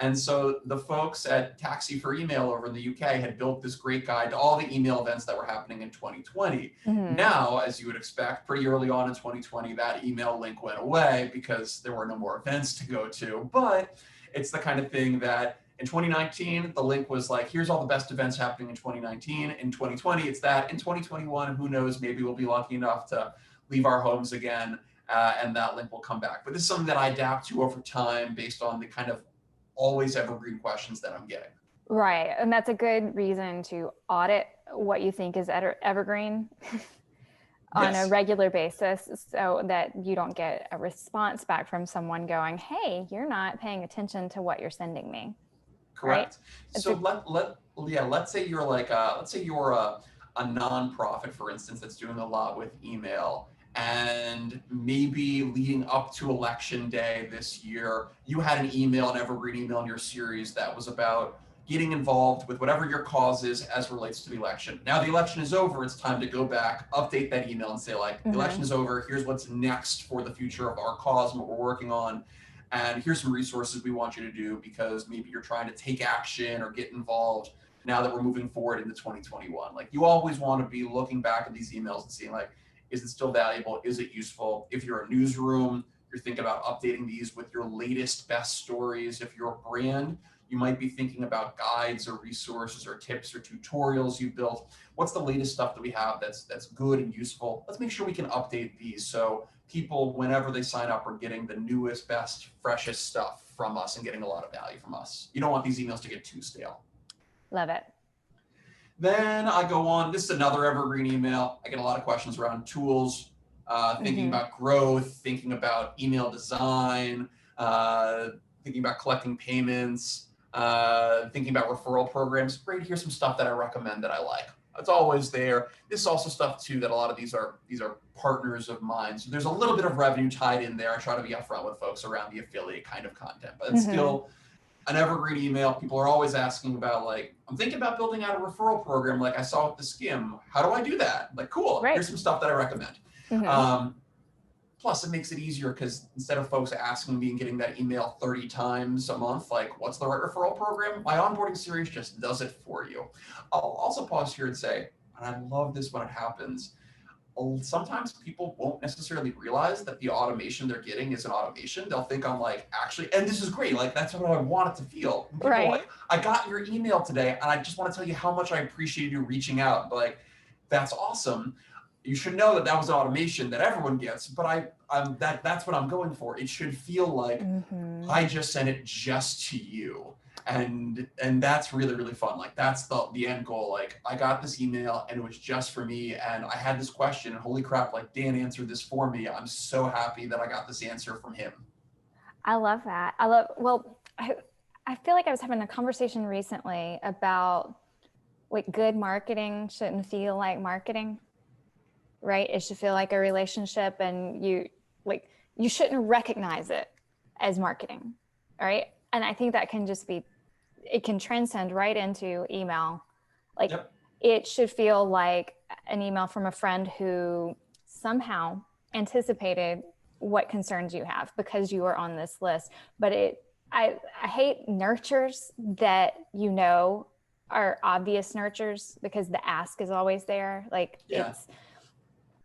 And so the folks at Taxi for Email over in the UK had built this great guide to all the email events that were happening in 2020. Now, as you would expect, pretty early on in 2020, that email link went away because there were no more events to go to. But it's the kind of thing that in 2019, the link was like, here's all the best events happening in 2019. In 2020, it's that. In 2021, who knows, maybe we'll be lucky enough to leave our homes again and that link will come back. But this is something that I adapt to over time based on the kind of always evergreen questions that I'm getting. Right. And that's a good reason to audit what you think is evergreen on a regular basis so that you don't get a response back from someone going, hey, you're not paying attention to what you're sending me. Correct. Right? So let's say you're like, let's say you're a nonprofit, for instance, that's doing a lot with email. And maybe leading up to election day this year, you had an evergreen email in your series that was about getting involved with whatever your cause is as relates to the election. Now the election is over, it's time to go back, update that email and say like, the election is over, here's what's next for the future of our cause and what we're working on. And here's some resources we want you to do because maybe you're trying to take action or get involved now that we're moving forward into 2021. Like, you always want to be looking back at these emails and seeing like, is it still valuable? Is it useful? If you're a newsroom, you're thinking about updating these with your latest best stories. If you're a brand, you might be thinking about guides or resources or tips or tutorials you built. What's the latest stuff that we have that's good and useful? Let's make sure we can update these so people, whenever they sign up, are getting the newest, best, freshest stuff from us and getting a lot of value from us. You don't want these emails to get too stale. Love it. Then I go on, this is another evergreen email. I get a lot of questions around tools, thinking about growth, thinking about email design, thinking about collecting payments, thinking about referral programs. Great, here's some stuff that I recommend that I like. It's always there. This is also stuff too that a lot of these are partners of mine. So there's a little bit of revenue tied in there. I try to be upfront with folks around the affiliate kind of content, but it's still an evergreen email. People are always asking about like, I'm thinking about building out a referral program like I saw with the Skim. How do I do that? Like, cool, here's some stuff that I recommend. Plus it makes it easier because instead of folks asking me and getting that email 30 times a month, like what's the right referral program? My onboarding series just does it for you. I'll also pause here and say, and I love this when it happens, sometimes people won't necessarily realize that the automation they're getting is an automation. They'll think I'm like, actually, and this is great, like that's what I want it to feel. People are like, I got your email today and I just want to tell you how much I appreciate you reaching out. But like, that's awesome. You should know that that was an automation that everyone gets, but that's what I'm going for. It should feel like I just sent it just to you. And that's really, really fun. Like that's the end goal. Like I got this email and it was just for me. And I had this question and holy crap, like Dan answered this for me. I'm so happy that I got this answer from him. I love that. I feel like I was having a conversation recently about like good marketing shouldn't feel like marketing, right? It should feel like a relationship and you shouldn't recognize it as marketing, right? And I think that can just be it can transcend right into email. Like Yep. it should feel like an email from a friend who somehow anticipated what concerns you have because you are on this list. But I hate nurtures that are obvious nurtures because the ask is always there. Like Yeah.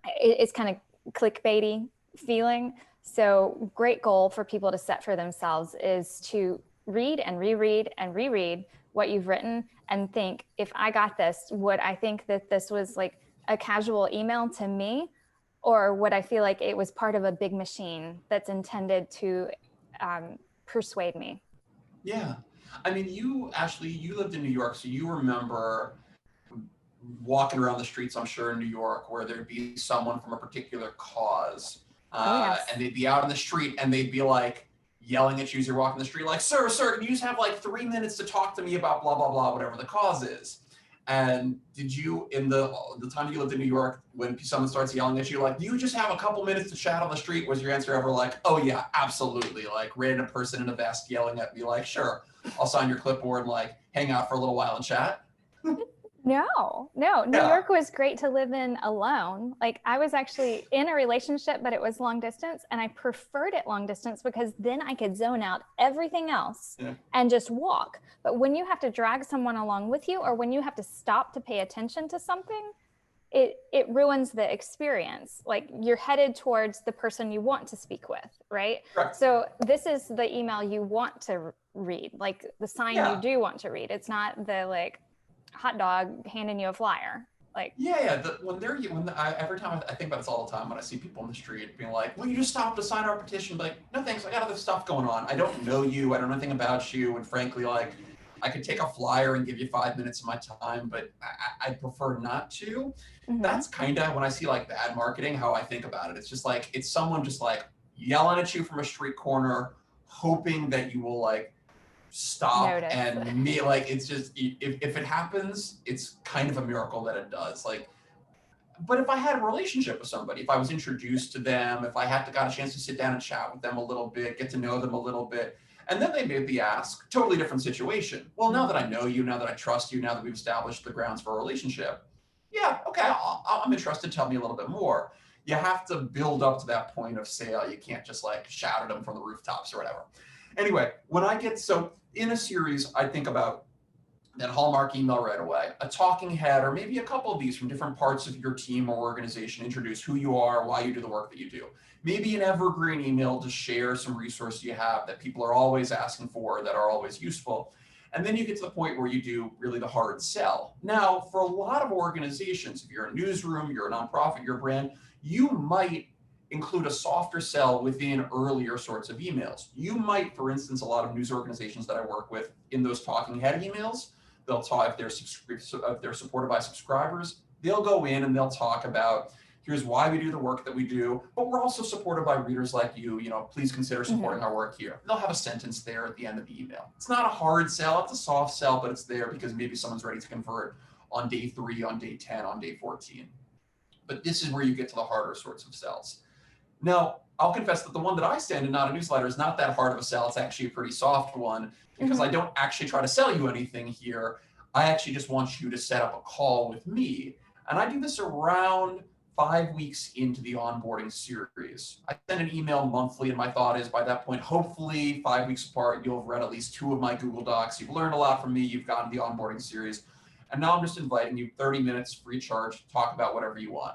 it's kind of clickbaity feeling. So great goal for people to set for themselves is to read and reread and reread what you've written and think, if I got this, would I think that this was like a casual email to me, or would I feel like it was part of a big machine that's intended to persuade me? Yeah. I mean, you lived in New York, so you remember walking around the streets, I'm sure, in New York, where there'd be someone from a particular cause, Oh, yes. and they'd be out in the street and they'd be like yelling at you as you're walking the street, like, sir, can you just have like 3 minutes to talk to me about blah, blah, blah, whatever the cause is? And did you, in the time you lived in New York, when someone starts yelling at you, like, do you just have a couple minutes to chat on the street? Was your answer ever like, oh yeah, absolutely, like random person in a vest yelling at me, like, sure, I'll sign your clipboard and like hang out for a little while and chat? No. New Yeah. York was great to live in alone. Like I was actually in a relationship, but it was long distance, and I preferred it long distance because then I could zone out everything else and just walk. But when you have to drag someone along with you, or when you have to stop to pay attention to something, it ruins the experience. Like you're headed towards the person you want to speak with, right? Correct. So this is the email you want to read, like the sign you do want to read. It's not the like hot dog handing you a flyer. Like every time I think about this all the time when I see people in the street being like, "Will you just stop to sign our petition?" Like, no thanks, I got other stuff going on. I don't know you, I don't know anything about you, and frankly, like, I could take a flyer and give you 5 minutes of my time, but I prefer not to. mm-hmm. That's kind of when I see like bad marketing, how I think about it. It's just like it's someone just like yelling at you from a street corner, hoping that you will like stop. Notice. And me, like, it's just, if it happens, it's kind of a miracle that it does. Like, but if I had a relationship with somebody, if I was introduced to them, if I got a chance to sit down and chat with them a little bit, get to know them a little bit, and then they maybe ask, totally different situation. Well, now that I know you, now that I trust you, now that we've established the grounds for a relationship, yeah, okay, I'm interested. Tell me a little bit more. You have to build up to that point of sale. You can't just like shout at them from the rooftops or whatever. Anyway, in a series, I think about that Hallmark email right away, a talking head, or maybe a couple of these from different parts of your team or organization, introduce who you are, why you do the work that you do. Maybe an evergreen email to share some resources you have that people are always asking for, that are always useful. And then you get to the point where you do really the hard sell. Now, for a lot of organizations, if you're a newsroom, you're a nonprofit, you're a brand, you might include a softer sell within earlier sorts of emails. You might, for instance, a lot of news organizations that I work with, in those talking head emails, they'll talk, if they're supported by subscribers, they'll go in and they'll talk about, here's why we do the work that we do, but we're also supported by readers like you, please consider supporting our work here. They'll have a sentence there at the end of the email. It's not a hard sell, it's a soft sell, but it's there because maybe someone's ready to convert on day 3, on day 10, on day 14. But this is where you get to the harder sorts of sells. Now, I'll confess that the one that I send in Not a Newsletter is not that hard of a sell. It's actually a pretty soft one because I don't actually try to sell you anything here. I actually just want you to set up a call with me. And I do this around 5 weeks into the onboarding series. I send an email monthly, and my thought is by that point, hopefully 5 weeks apart, you'll have read at least 2 of my Google Docs. You've learned a lot from me. You've gotten the onboarding series. And now I'm just inviting you 30 minutes free charge to talk about whatever you want.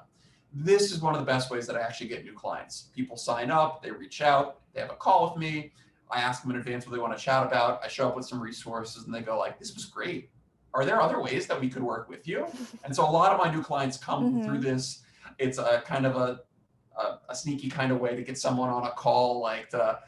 This is one of the best ways that I actually get new clients. People sign up, they reach out, they have a call with me. I ask them in advance what they want to chat about. I show up with some resources and they go like, this was great. Are there other ways that we could work with you? And so a lot of my new clients come through this. It's a kind of a sneaky kind of way to get someone on a call, like to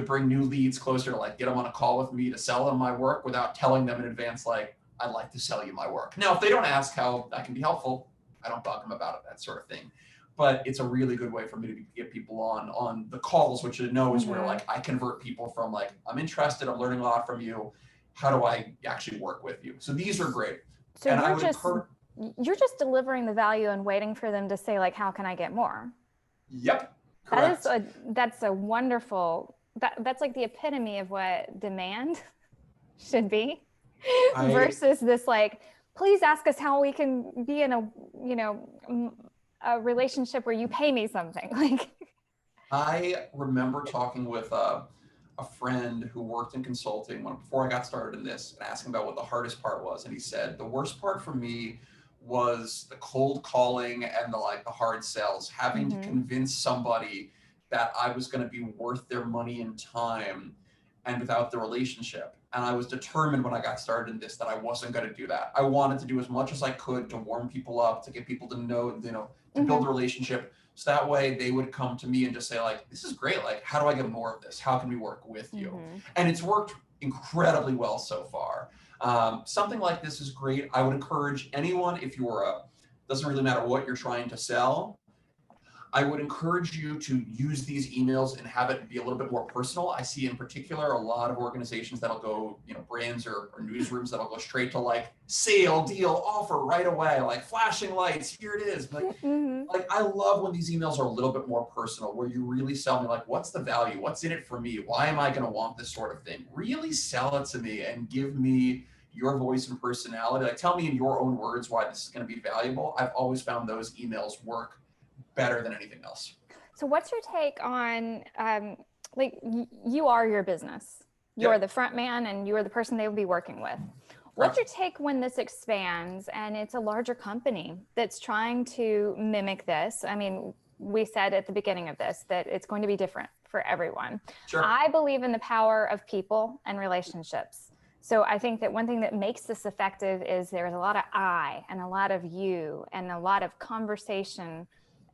bring new leads closer, to like get them on a call with me to sell them my work without telling them in advance, like, I'd like to sell you my work. Now, if they don't ask how that can be helpful, I don't bug them about it, that sort of thing. But it's a really good way for me to get people on the calls, which I know is where like I convert people from like, I'm interested, I'm learning a lot from you. How do I actually work with you? So these are great. So and you're just delivering the value and waiting for them to say like, how can I get more? Yep. Correct. That's a wonderful, that's like the epitome of what demand should be I versus this like, please ask us how we can be in a, a relationship where you pay me something. Like, I remember talking with a friend who worked in consulting before I got started in this, and asking about what the hardest part was. And he said, the worst part for me was the cold calling and the hard sells, having to convince somebody that I was going to be worth their money and time and without the relationship. And I was determined when I got started in this that I wasn't going to do that. I wanted to do as much as I could to warm people up, to get people to know, to build a relationship. So that way they would come to me and just say like, this is great. Like, how do I get more of this? How can we work with you? And it's worked incredibly well so far. Something like this is great. I would encourage anyone, if you're doesn't really matter what you're trying to sell, I would encourage you to use these emails and have it be a little bit more personal. I see in particular a lot of organizations that'll go, brands or newsrooms that'll go straight to like sale, deal, offer right away, like flashing lights, here it is. Like I love when these emails are a little bit more personal, where you really sell me like, what's the value? What's in it for me? Why am I going to want this sort of thing? Really sell it to me and give me your voice and personality. Like tell me in your own words why this is going to be valuable. I've always found those emails work better than anything else. So what's your take on, you are your business. You're the front man and you are the person they will be working with. What's your take when this expands and it's a larger company that's trying to mimic this? I mean, we said at the beginning of this that it's going to be different for everyone. Sure. I believe in the power of people and relationships. So I think that one thing that makes this effective is there's a lot of I and a lot of you and a lot of conversation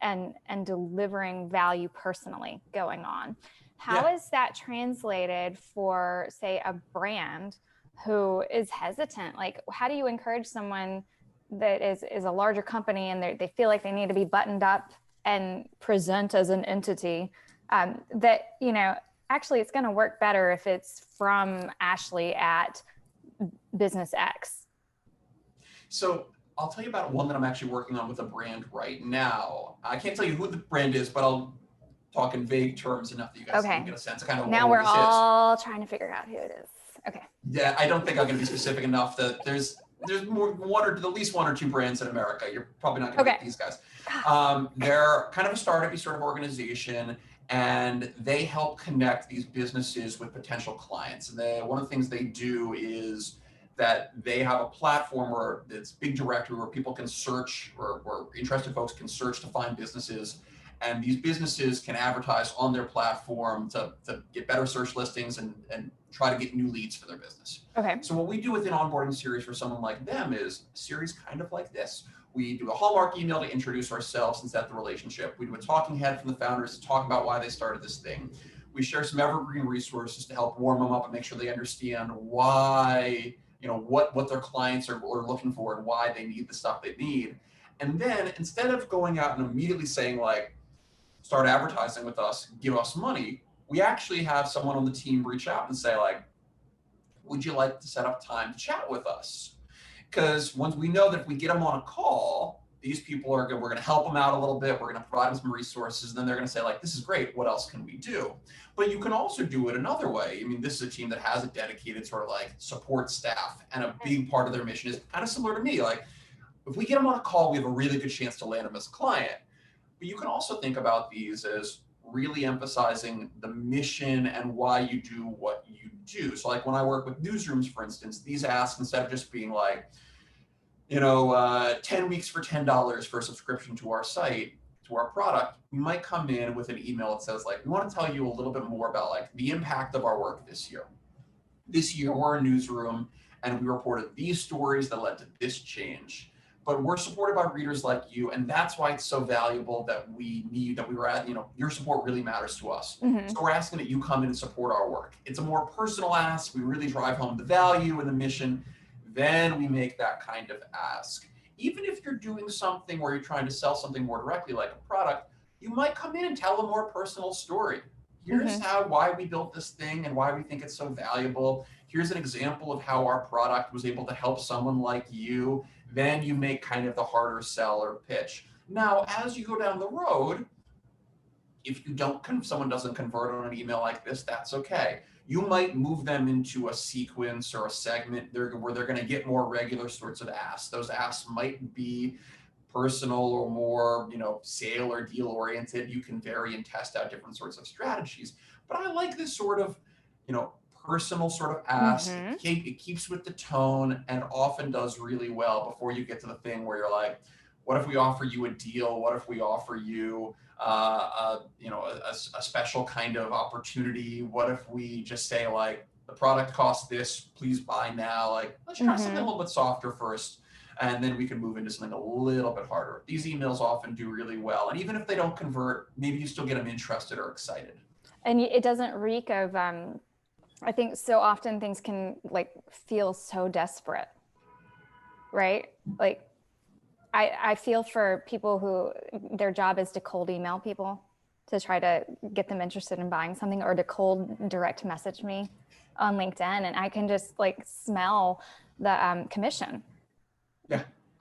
and delivering value personally going on. How is that translated for, say, a brand who is hesitant? Like, how do you encourage someone that is a larger company and they feel like they need to be buttoned up and present as an entity that, actually it's going to work better if it's from Ashley at Business X? So I'll tell you about one that I'm actually working on with a brand right now. I can't tell you who the brand is, but I'll talk in vague terms enough that you guys can get a sense of kind of now what we're this all trying to figure out who it is. Okay. Yeah, I don't think I'm going to be specific enough that there's at least one or two brands in America. You're probably not going to get these guys. They're kind of a startup-y sort of organization, and they help connect these businesses with potential clients. And one of the things they do is that they have a platform where it's big directory where people can search, or interested folks can search to find businesses. And these businesses can advertise on their platform to get better search listings and try to get new leads for their business. Okay. So what we do within Onboarding Series for someone like them is a series kind of like this. We do a Hallmark email to introduce ourselves and set the relationship. We do a talking head from the founders to talk about why they started this thing. We share some evergreen resources to help warm them up and make sure they understand why, what their clients are looking for and why they need the stuff they need. And then instead of going out and immediately saying like, start advertising with us, give us money, we actually have someone on the team reach out and say like, would you like to set up time to chat with us? Because once we know that if we get them on a call, these people we're going to help them out a little bit. We're going to provide them some resources. And then they're going to say like, this is great. What else can we do? But you can also do it another way. I mean, this is a team that has a dedicated sort of like support staff, and a big part of their mission is kind of similar to me. Like if we get them on a call, we have a really good chance to land them as a client. But you can also think about these as really emphasizing the mission and why you do what you do. So like when I work with newsrooms, for instance, these asks, instead of just being like, 10 weeks for $10 for a subscription to our site, to our product, we might come in with an email that says like, we want to tell you a little bit more about like the impact of our work this year. This year, we're a newsroom and we reported these stories that led to this change. But we're supported by readers like you, and that's why it's so valuable that your support really matters to us. Mm-hmm. So we're asking that you come in and support our work. It's a more personal ask. We really drive home the value and the mission. Then we make that kind of ask. Even if you're doing something where you're trying to sell something more directly, like a product, you might come in and tell a more personal story. Here's why we built this thing and why we think it's so valuable. Here's an example of how our product was able to help someone like you. Then you make kind of the harder sell or pitch. Now, as you go down the road, if someone doesn't convert on an email like this, that's okay. You might move them into a sequence or a segment where they're going to get more regular sorts of asks. Those asks might be personal or more, sale or deal oriented. You can vary and test out different sorts of strategies. But I like this sort of, personal sort of ask. It keeps with the tone and often does really well before you get to the thing where you're like, what if we offer you a deal? What if we offer you, a special kind of opportunity? What if we just say like, the product costs this, please buy now. Like, let's try something a little bit softer first, and then we can move into something a little bit harder. These emails often do really well. And even if they don't convert, maybe you still get them interested or excited. And it doesn't reek of, I think so often things can like feel so desperate, right? Like I feel for people who their job is to cold email people to try to get them interested in buying something, or to cold direct message me on LinkedIn, and I can just like smell the commission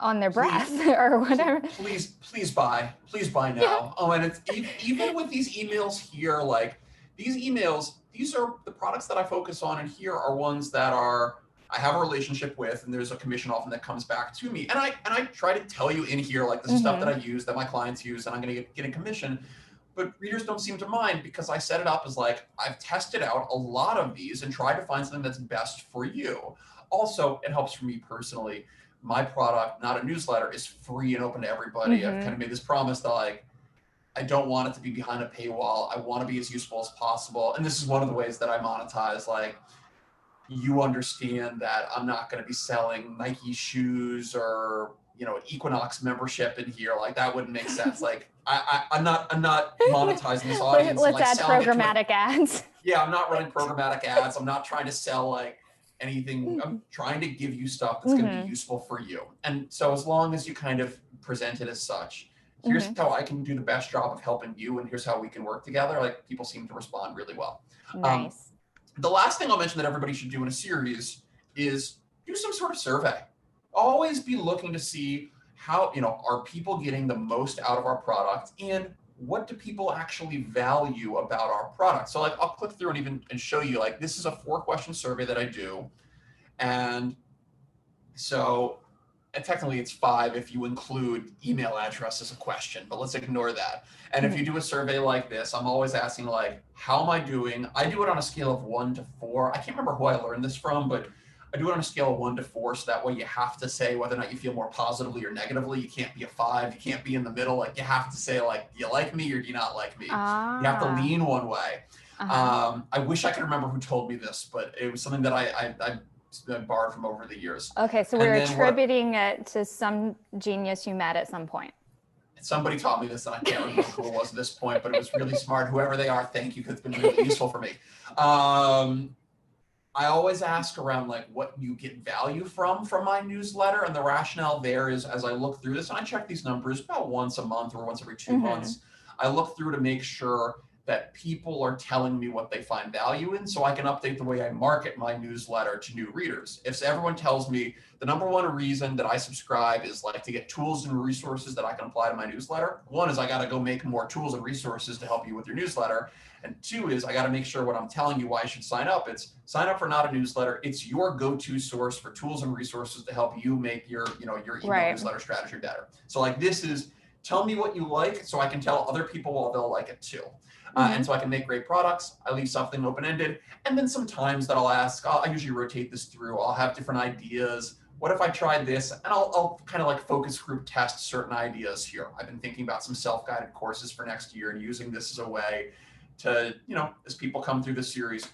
on their breath or whatever. Please buy now. Yeah. Oh, and it's even with these emails here, like these emails, these are the products that I focus on, and here are ones that I have a relationship with, and there's a commission often that comes back to me. And I try to tell you in here, like, this is stuff that I use, that my clients use, and I'm going to get a commission. But readers don't seem to mind, because I set it up as like, I've tested out a lot of these and tried to find something that's best for you. Also, it helps for me personally. My product, not a newsletter, is free and open to everybody. I've kind of made this promise that like, I don't want it to be behind a paywall. I want to be as useful as possible. And this is one of the ways that I monetize. Like, you understand that I'm not going to be selling Nike shoes or, Equinox membership in here. Like, that wouldn't make sense. Like, I'm not monetizing this audience. Let's add programmatic ads. Yeah, I'm not running programmatic ads. I'm not trying to sell like anything. I'm trying to give you stuff that's going to be useful for you. And so as long as you kind of present it as such, here's how I can do the best job of helping you, and here's how we can work together. Like, people seem to respond really well. Nice. The last thing I'll mention that everybody should do in a series is do some sort of survey. Always be looking to see how, are people getting the most out of our product, and what do people actually value about our product? So like, I'll click through and show you, like, this is a 4-question survey that I do. And so, and technically it's 5 if you include email address as a question, but let's ignore that. And if you do a survey like this, I'm always asking like, how am I doing? I do it on a scale of 1 to 4. I can't remember who I learned this from, but I do it on a scale of 1 to 4. So that way you have to say whether or not you feel more positively or negatively. You can't be a 5. You can't be in the middle. Like, you have to say like, do you like me or do you not like me? You have to lean one way. I wish I could remember who told me this, but it was something that I borrowed from over the years. Okay, so we're attributing it to some genius you met at some point. Somebody taught me this, and I can't remember who it was at this point, but it was really smart. Whoever they are, thank you, because it's been really useful for me. I always ask around like what you get value from my newsletter, and the rationale there is, as I look through this, and I check these numbers about once a month or once every 2 months, I look through to make sure that people are telling me what they find value in, so I can update the way I market my newsletter to new readers. If everyone tells me the number one reason that I subscribe is like to get tools and resources that I can apply to my newsletter, one is I got to go make more tools and resources to help you with your newsletter. And 2 is I got to make sure when I'm telling you why you should sign up, it's sign up for Not a Newsletter. It's your go-to source for tools and resources to help you make your email newsletter strategy better. So like, this is tell me what you like so I can tell other people while they'll like it too. And so I can make great products. I leave something open-ended. And then sometimes that I'll ask, I usually rotate this through. I'll have different ideas. What if I tried this? And I'll kind of like focus group test certain ideas here. I've been thinking about some self-guided courses for next year and using this as a way to, as people come through the series,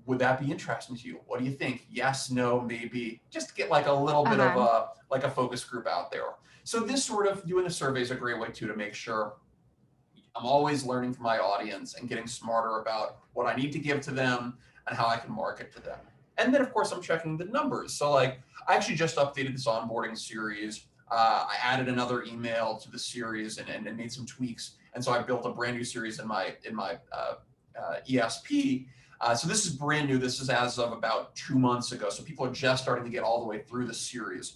would that be interesting to you? What do you think? Yes, no, maybe. Just to get like a little bit of a focus group out there. So this sort of doing a survey is a great way too to make sure I'm always learning from my audience and getting smarter about what I need to give to them and how I can market to them. And then of course I'm checking the numbers. So like, I actually just updated this onboarding series. I added another email to the series and made some tweaks. And so I built a brand new series in my ESP. So this is brand new. This is as of about 2 months ago. So people are just starting to get all the way through the series.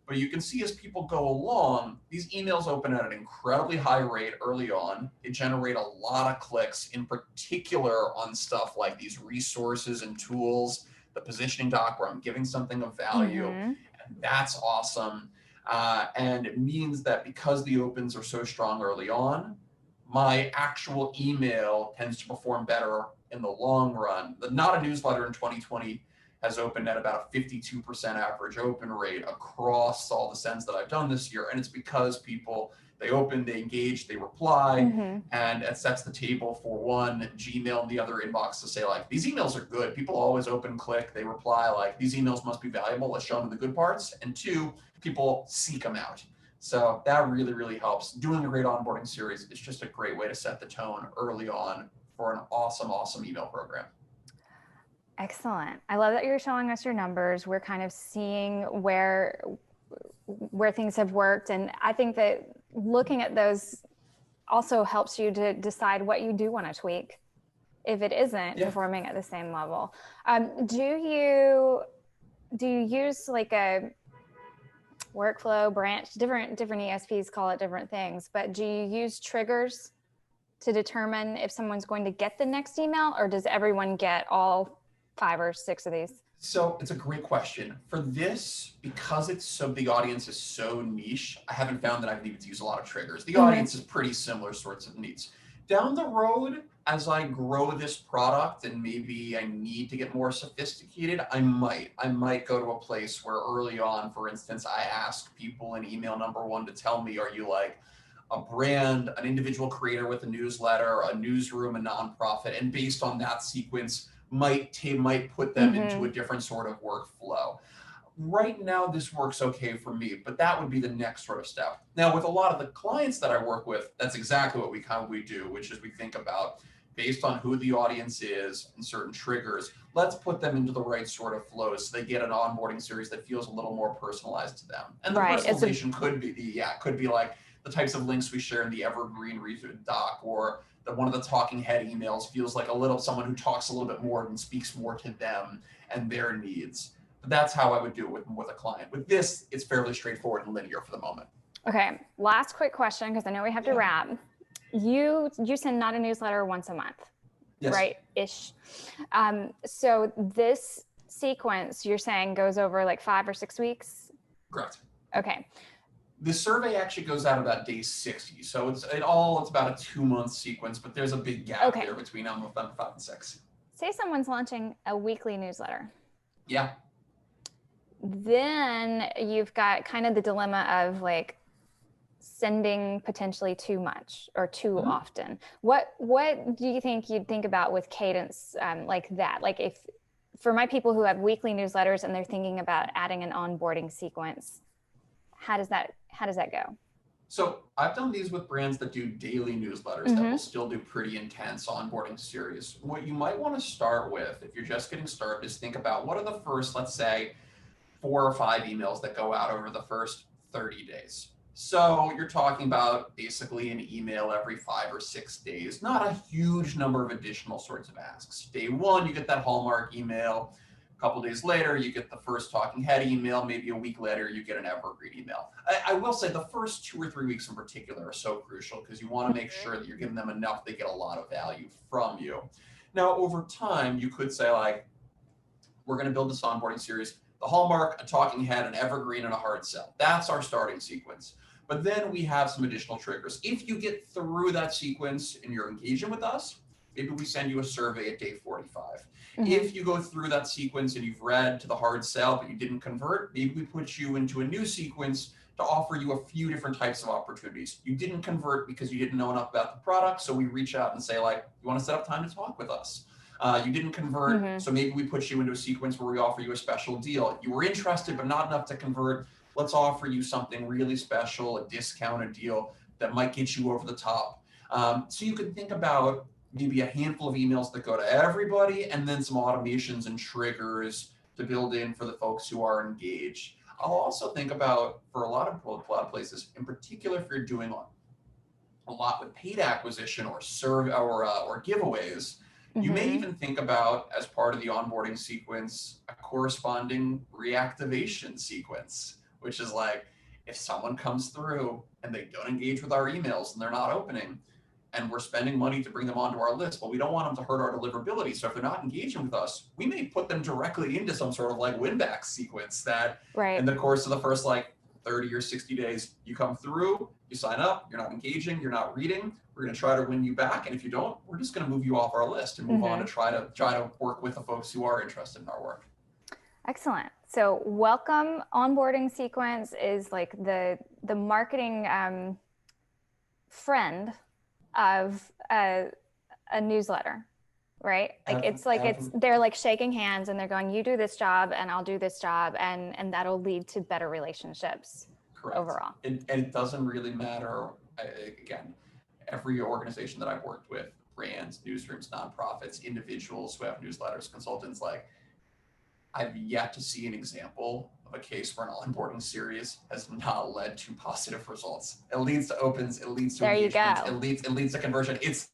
But you can see as people go along, these emails open at an incredibly high rate early on. They generate a lot of clicks, in particular on stuff like these resources and tools, the positioning doc where I'm giving something of value. And that's awesome. And it means that because the opens are so strong early on, my actual email tends to perform better in the long run. The Not a Newsletter in 2020 has opened at about a 52% average open rate across all the sends that I've done this year. And it's because people, they open, they engage, they reply, and it sets the table for one, Gmail and the other inbox to say like, these emails are good. People always open, click, they reply like, these emails must be valuable. Let's show them the good parts. And two, people seek them out. So that really, really helps. Doing a great onboarding series is just a great way to set the tone early on for an awesome, awesome email program. Excellent. I love that you're showing us your numbers. We're kind of seeing where things have worked. And I think that looking at those also helps you to decide what you do want to tweak if it isn't performing at the same level. Do you use like a workflow branch? Different ESPs call it different things, but do you use triggers to determine if someone's going to get the next email, or does everyone get all 5 or 6 of these? So it's a great question. For this, because the audience is so niche, I haven't found that I've needed to use a lot of triggers. The audience is pretty similar sorts of needs. Down the road, as I grow this product and maybe I need to get more sophisticated, I might go to a place where early on, for instance, I ask people in email number 1 to tell me, are you like a brand, an individual creator with a newsletter, a newsroom, a nonprofit, and based on that sequence, might put them into a different sort of workflow. Right now, this works okay for me, but that would be the next sort of step. Now, with a lot of the clients that I work with, that's exactly what we do, which is we think about, based on who the audience is and certain triggers, let's put them into the right sort of flows so they get an onboarding series that feels a little more personalized to them. And the personalization could be like the types of links we share in the evergreen doc, or one of the talking head emails feels like someone who talks a little bit more and speaks more to them and their needs. But that's how I would do it with a client. With this, it's fairly straightforward and linear for the moment. Okay, last quick question, because I know we have to wrap. You send Not a Newsletter once a month, right? Ish. So this sequence you're saying goes over like 5 or 6 weeks? Correct. Okay. The survey actually goes out about day 60. So it's about a 2-month sequence, but there's a big gap there between number 5 and 6. Say someone's launching a weekly newsletter. Yeah. Then you've got kind of the dilemma of like sending potentially too much or too often. What do you think you'd think about with cadence like that? Like if for my people who have weekly newsletters and they're thinking about adding an onboarding sequence, how does that go? So I've done these with brands that do daily newsletters that will still do pretty intense onboarding series. What you might want to start with, if you're just getting started, is think about what are the first, let's say, 4 or 5 emails that go out over the first 30 days. So you're talking about basically an email every 5 or 6 days, not a huge number of additional sorts of asks. Day 1, you get that Hallmark email. A couple days later, you get the first talking head email. Maybe a week later, you get an evergreen email. I will say the first 2 or 3 weeks in particular are so crucial because you want to make sure that you're giving them enough they get a lot of value from you. Now, over time, you could say like, we're going to build this onboarding series, the Hallmark, a talking head, an evergreen, and a hard sell. That's our starting sequence. But then we have some additional triggers. If you get through that sequence and you're engaging with us, maybe we send you a survey at day 45. If you go through that sequence and you've read to the hard sell, but you didn't convert, maybe we put you into a new sequence to offer you a few different types of opportunities. You didn't convert because you didn't know enough about the product. So we reach out and say like, you want to set up time to talk with us? You didn't convert. So maybe we put you into a sequence where we offer you a special deal. You were interested, but not enough to convert. Let's offer you something really special, a discount, a deal that might get you over the top. So you can think about maybe a handful of emails that go to everybody and then some automations and triggers to build in for the folks who are engaged. I'll also think about for a lot of places, in particular if you're doing a lot with paid acquisition or giveaways, you may even think about, as part of the onboarding sequence, a corresponding reactivation sequence which is like, if someone comes through and they don't engage with our emails and they're not opening, and we're spending money to bring them onto our list, but we don't want them to hurt our deliverability. So if they're not engaging with us, we may put them directly into some sort of like win back sequence that in the course of the first like 30 or 60 days, you come through, you sign up, you're not engaging, you're not reading, we're going to try to win you back. And if you don't, we're just going to move you off our list and move on to try to work with the folks who are interested in our work. Excellent. So welcome onboarding sequence is like the marketing friend of a newsletter, right? Like they're like shaking hands and they're going, you do this job and I'll do this job, and that'll lead to better relationships. Correct. Overall. And it doesn't really matter. Again, every organization that I've worked with, brands, newsrooms, nonprofits, individuals who have newsletters, consultants, like, I've yet to see an example of a case where an onboarding series has not led to positive results. It leads to opens, it leads to engagement, it leads to conversion. It's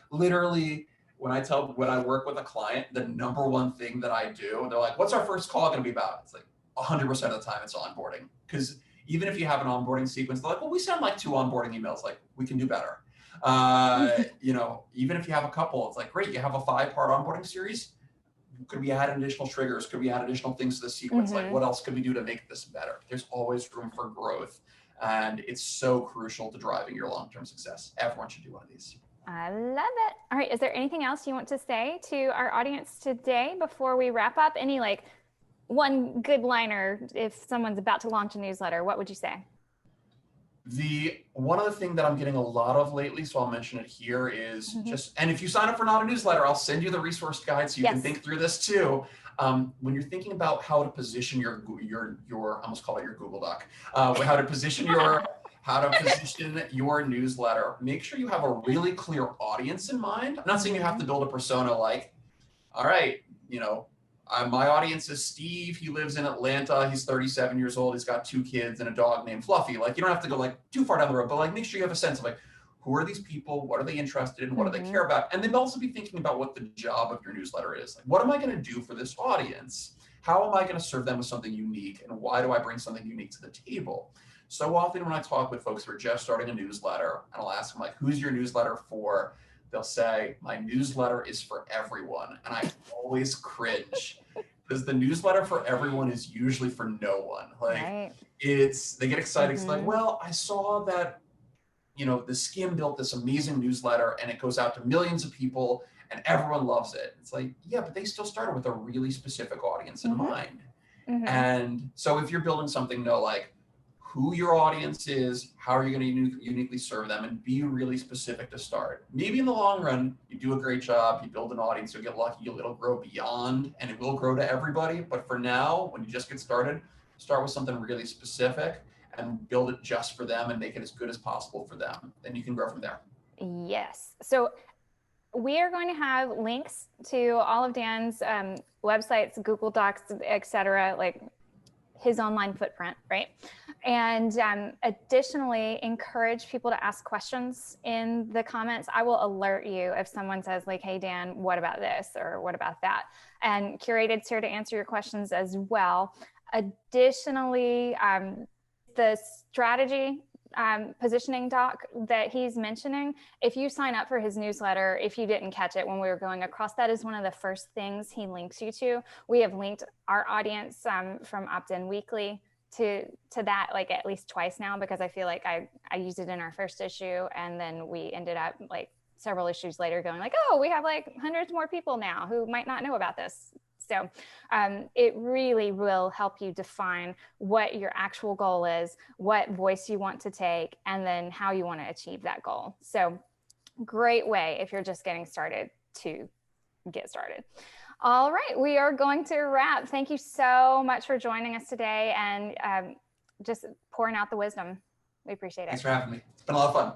literally, when I work with a client, the number one thing that I do, they're like, what's our first call going to be about? It's like 100% of the time it's onboarding. Because even if you have an onboarding sequence, they're like, well, we send like 2 onboarding emails, like we can do better. Even if you have a couple, it's like, great, you have a 5-part onboarding series. Could we add additional triggers? Could we add additional things to the sequence? Like, what else could we do to make this better? There's always room for growth. And it's so crucial to driving your long-term success. Everyone should do one of these. I love it. All right. Is there anything else you want to say to our audience today before we wrap up? Any like one good liner if someone's about to launch a newsletter, what would you say? One other thing that I'm getting a lot of lately, so I'll mention it here, is and if you sign up for Not a Newsletter, I'll send you the resource guide so you can think through this too. When you're thinking about how to position your I almost call it your Google Doc, how to position your newsletter, make sure you have a really clear audience in mind. I'm not saying you have to build a persona like, all right, my audience is Steve. He lives in Atlanta. He's 37 years old. He's got 2 kids and a dog named Fluffy. Like, you don't have to go like too far down the road, but like make sure you have a sense of like, who are these people? What are they interested in? What do they care about? And then also be thinking about what the job of your newsletter is. Like, what am I going to do for this audience? How am I going to serve them with something unique? And why do I bring something unique to the table? So often when I talk with folks who are just starting a newsletter, and I'll ask them like, who's your newsletter for? They'll say, my newsletter is for everyone. And I always cringe because the newsletter for everyone is usually for no one. Like they get excited. It's like, well, I saw that, the Skim built this amazing newsletter and it goes out to millions of people and everyone loves it. It's like, yeah, but they still started with a really specific audience in mind. And so if you're building something, know like who your audience is, how are you going to uniquely serve them, and be really specific to start. Maybe in the long run, you do a great job, you build an audience, you'll get lucky, it'll grow beyond, and it will grow to everybody. But for now, when you just get started, start with something really specific and build it just for them and make it as good as possible for them. Then you can grow from there. Yes. So we are going to have links to all of Dan's websites, Google Docs, etc., like his online footprint, right? And additionally, encourage people to ask questions in the comments. I will alert you if someone says like, hey, Dan, what about this? Or what about that? And Curated's here to answer your questions as well. Additionally, the strategy positioning doc that he's mentioning, if you sign up for his newsletter, if you didn't catch it when we were going across, that is one of the first things he links you to. We have linked our audience from Opt-in Weekly to that like at least twice now, because I feel like I used it in our first issue, and then we ended up like several issues later going like, oh, we have like hundreds more people now who might not know about this. So it really will help you define what your actual goal is, what voice you want to take, and then how you want to achieve that goal. So great way if you're just getting started to get started. All right, we are going to wrap. Thank you so much for joining us today and just pouring out the wisdom. We appreciate it. Thanks for having me. It's been a lot of fun.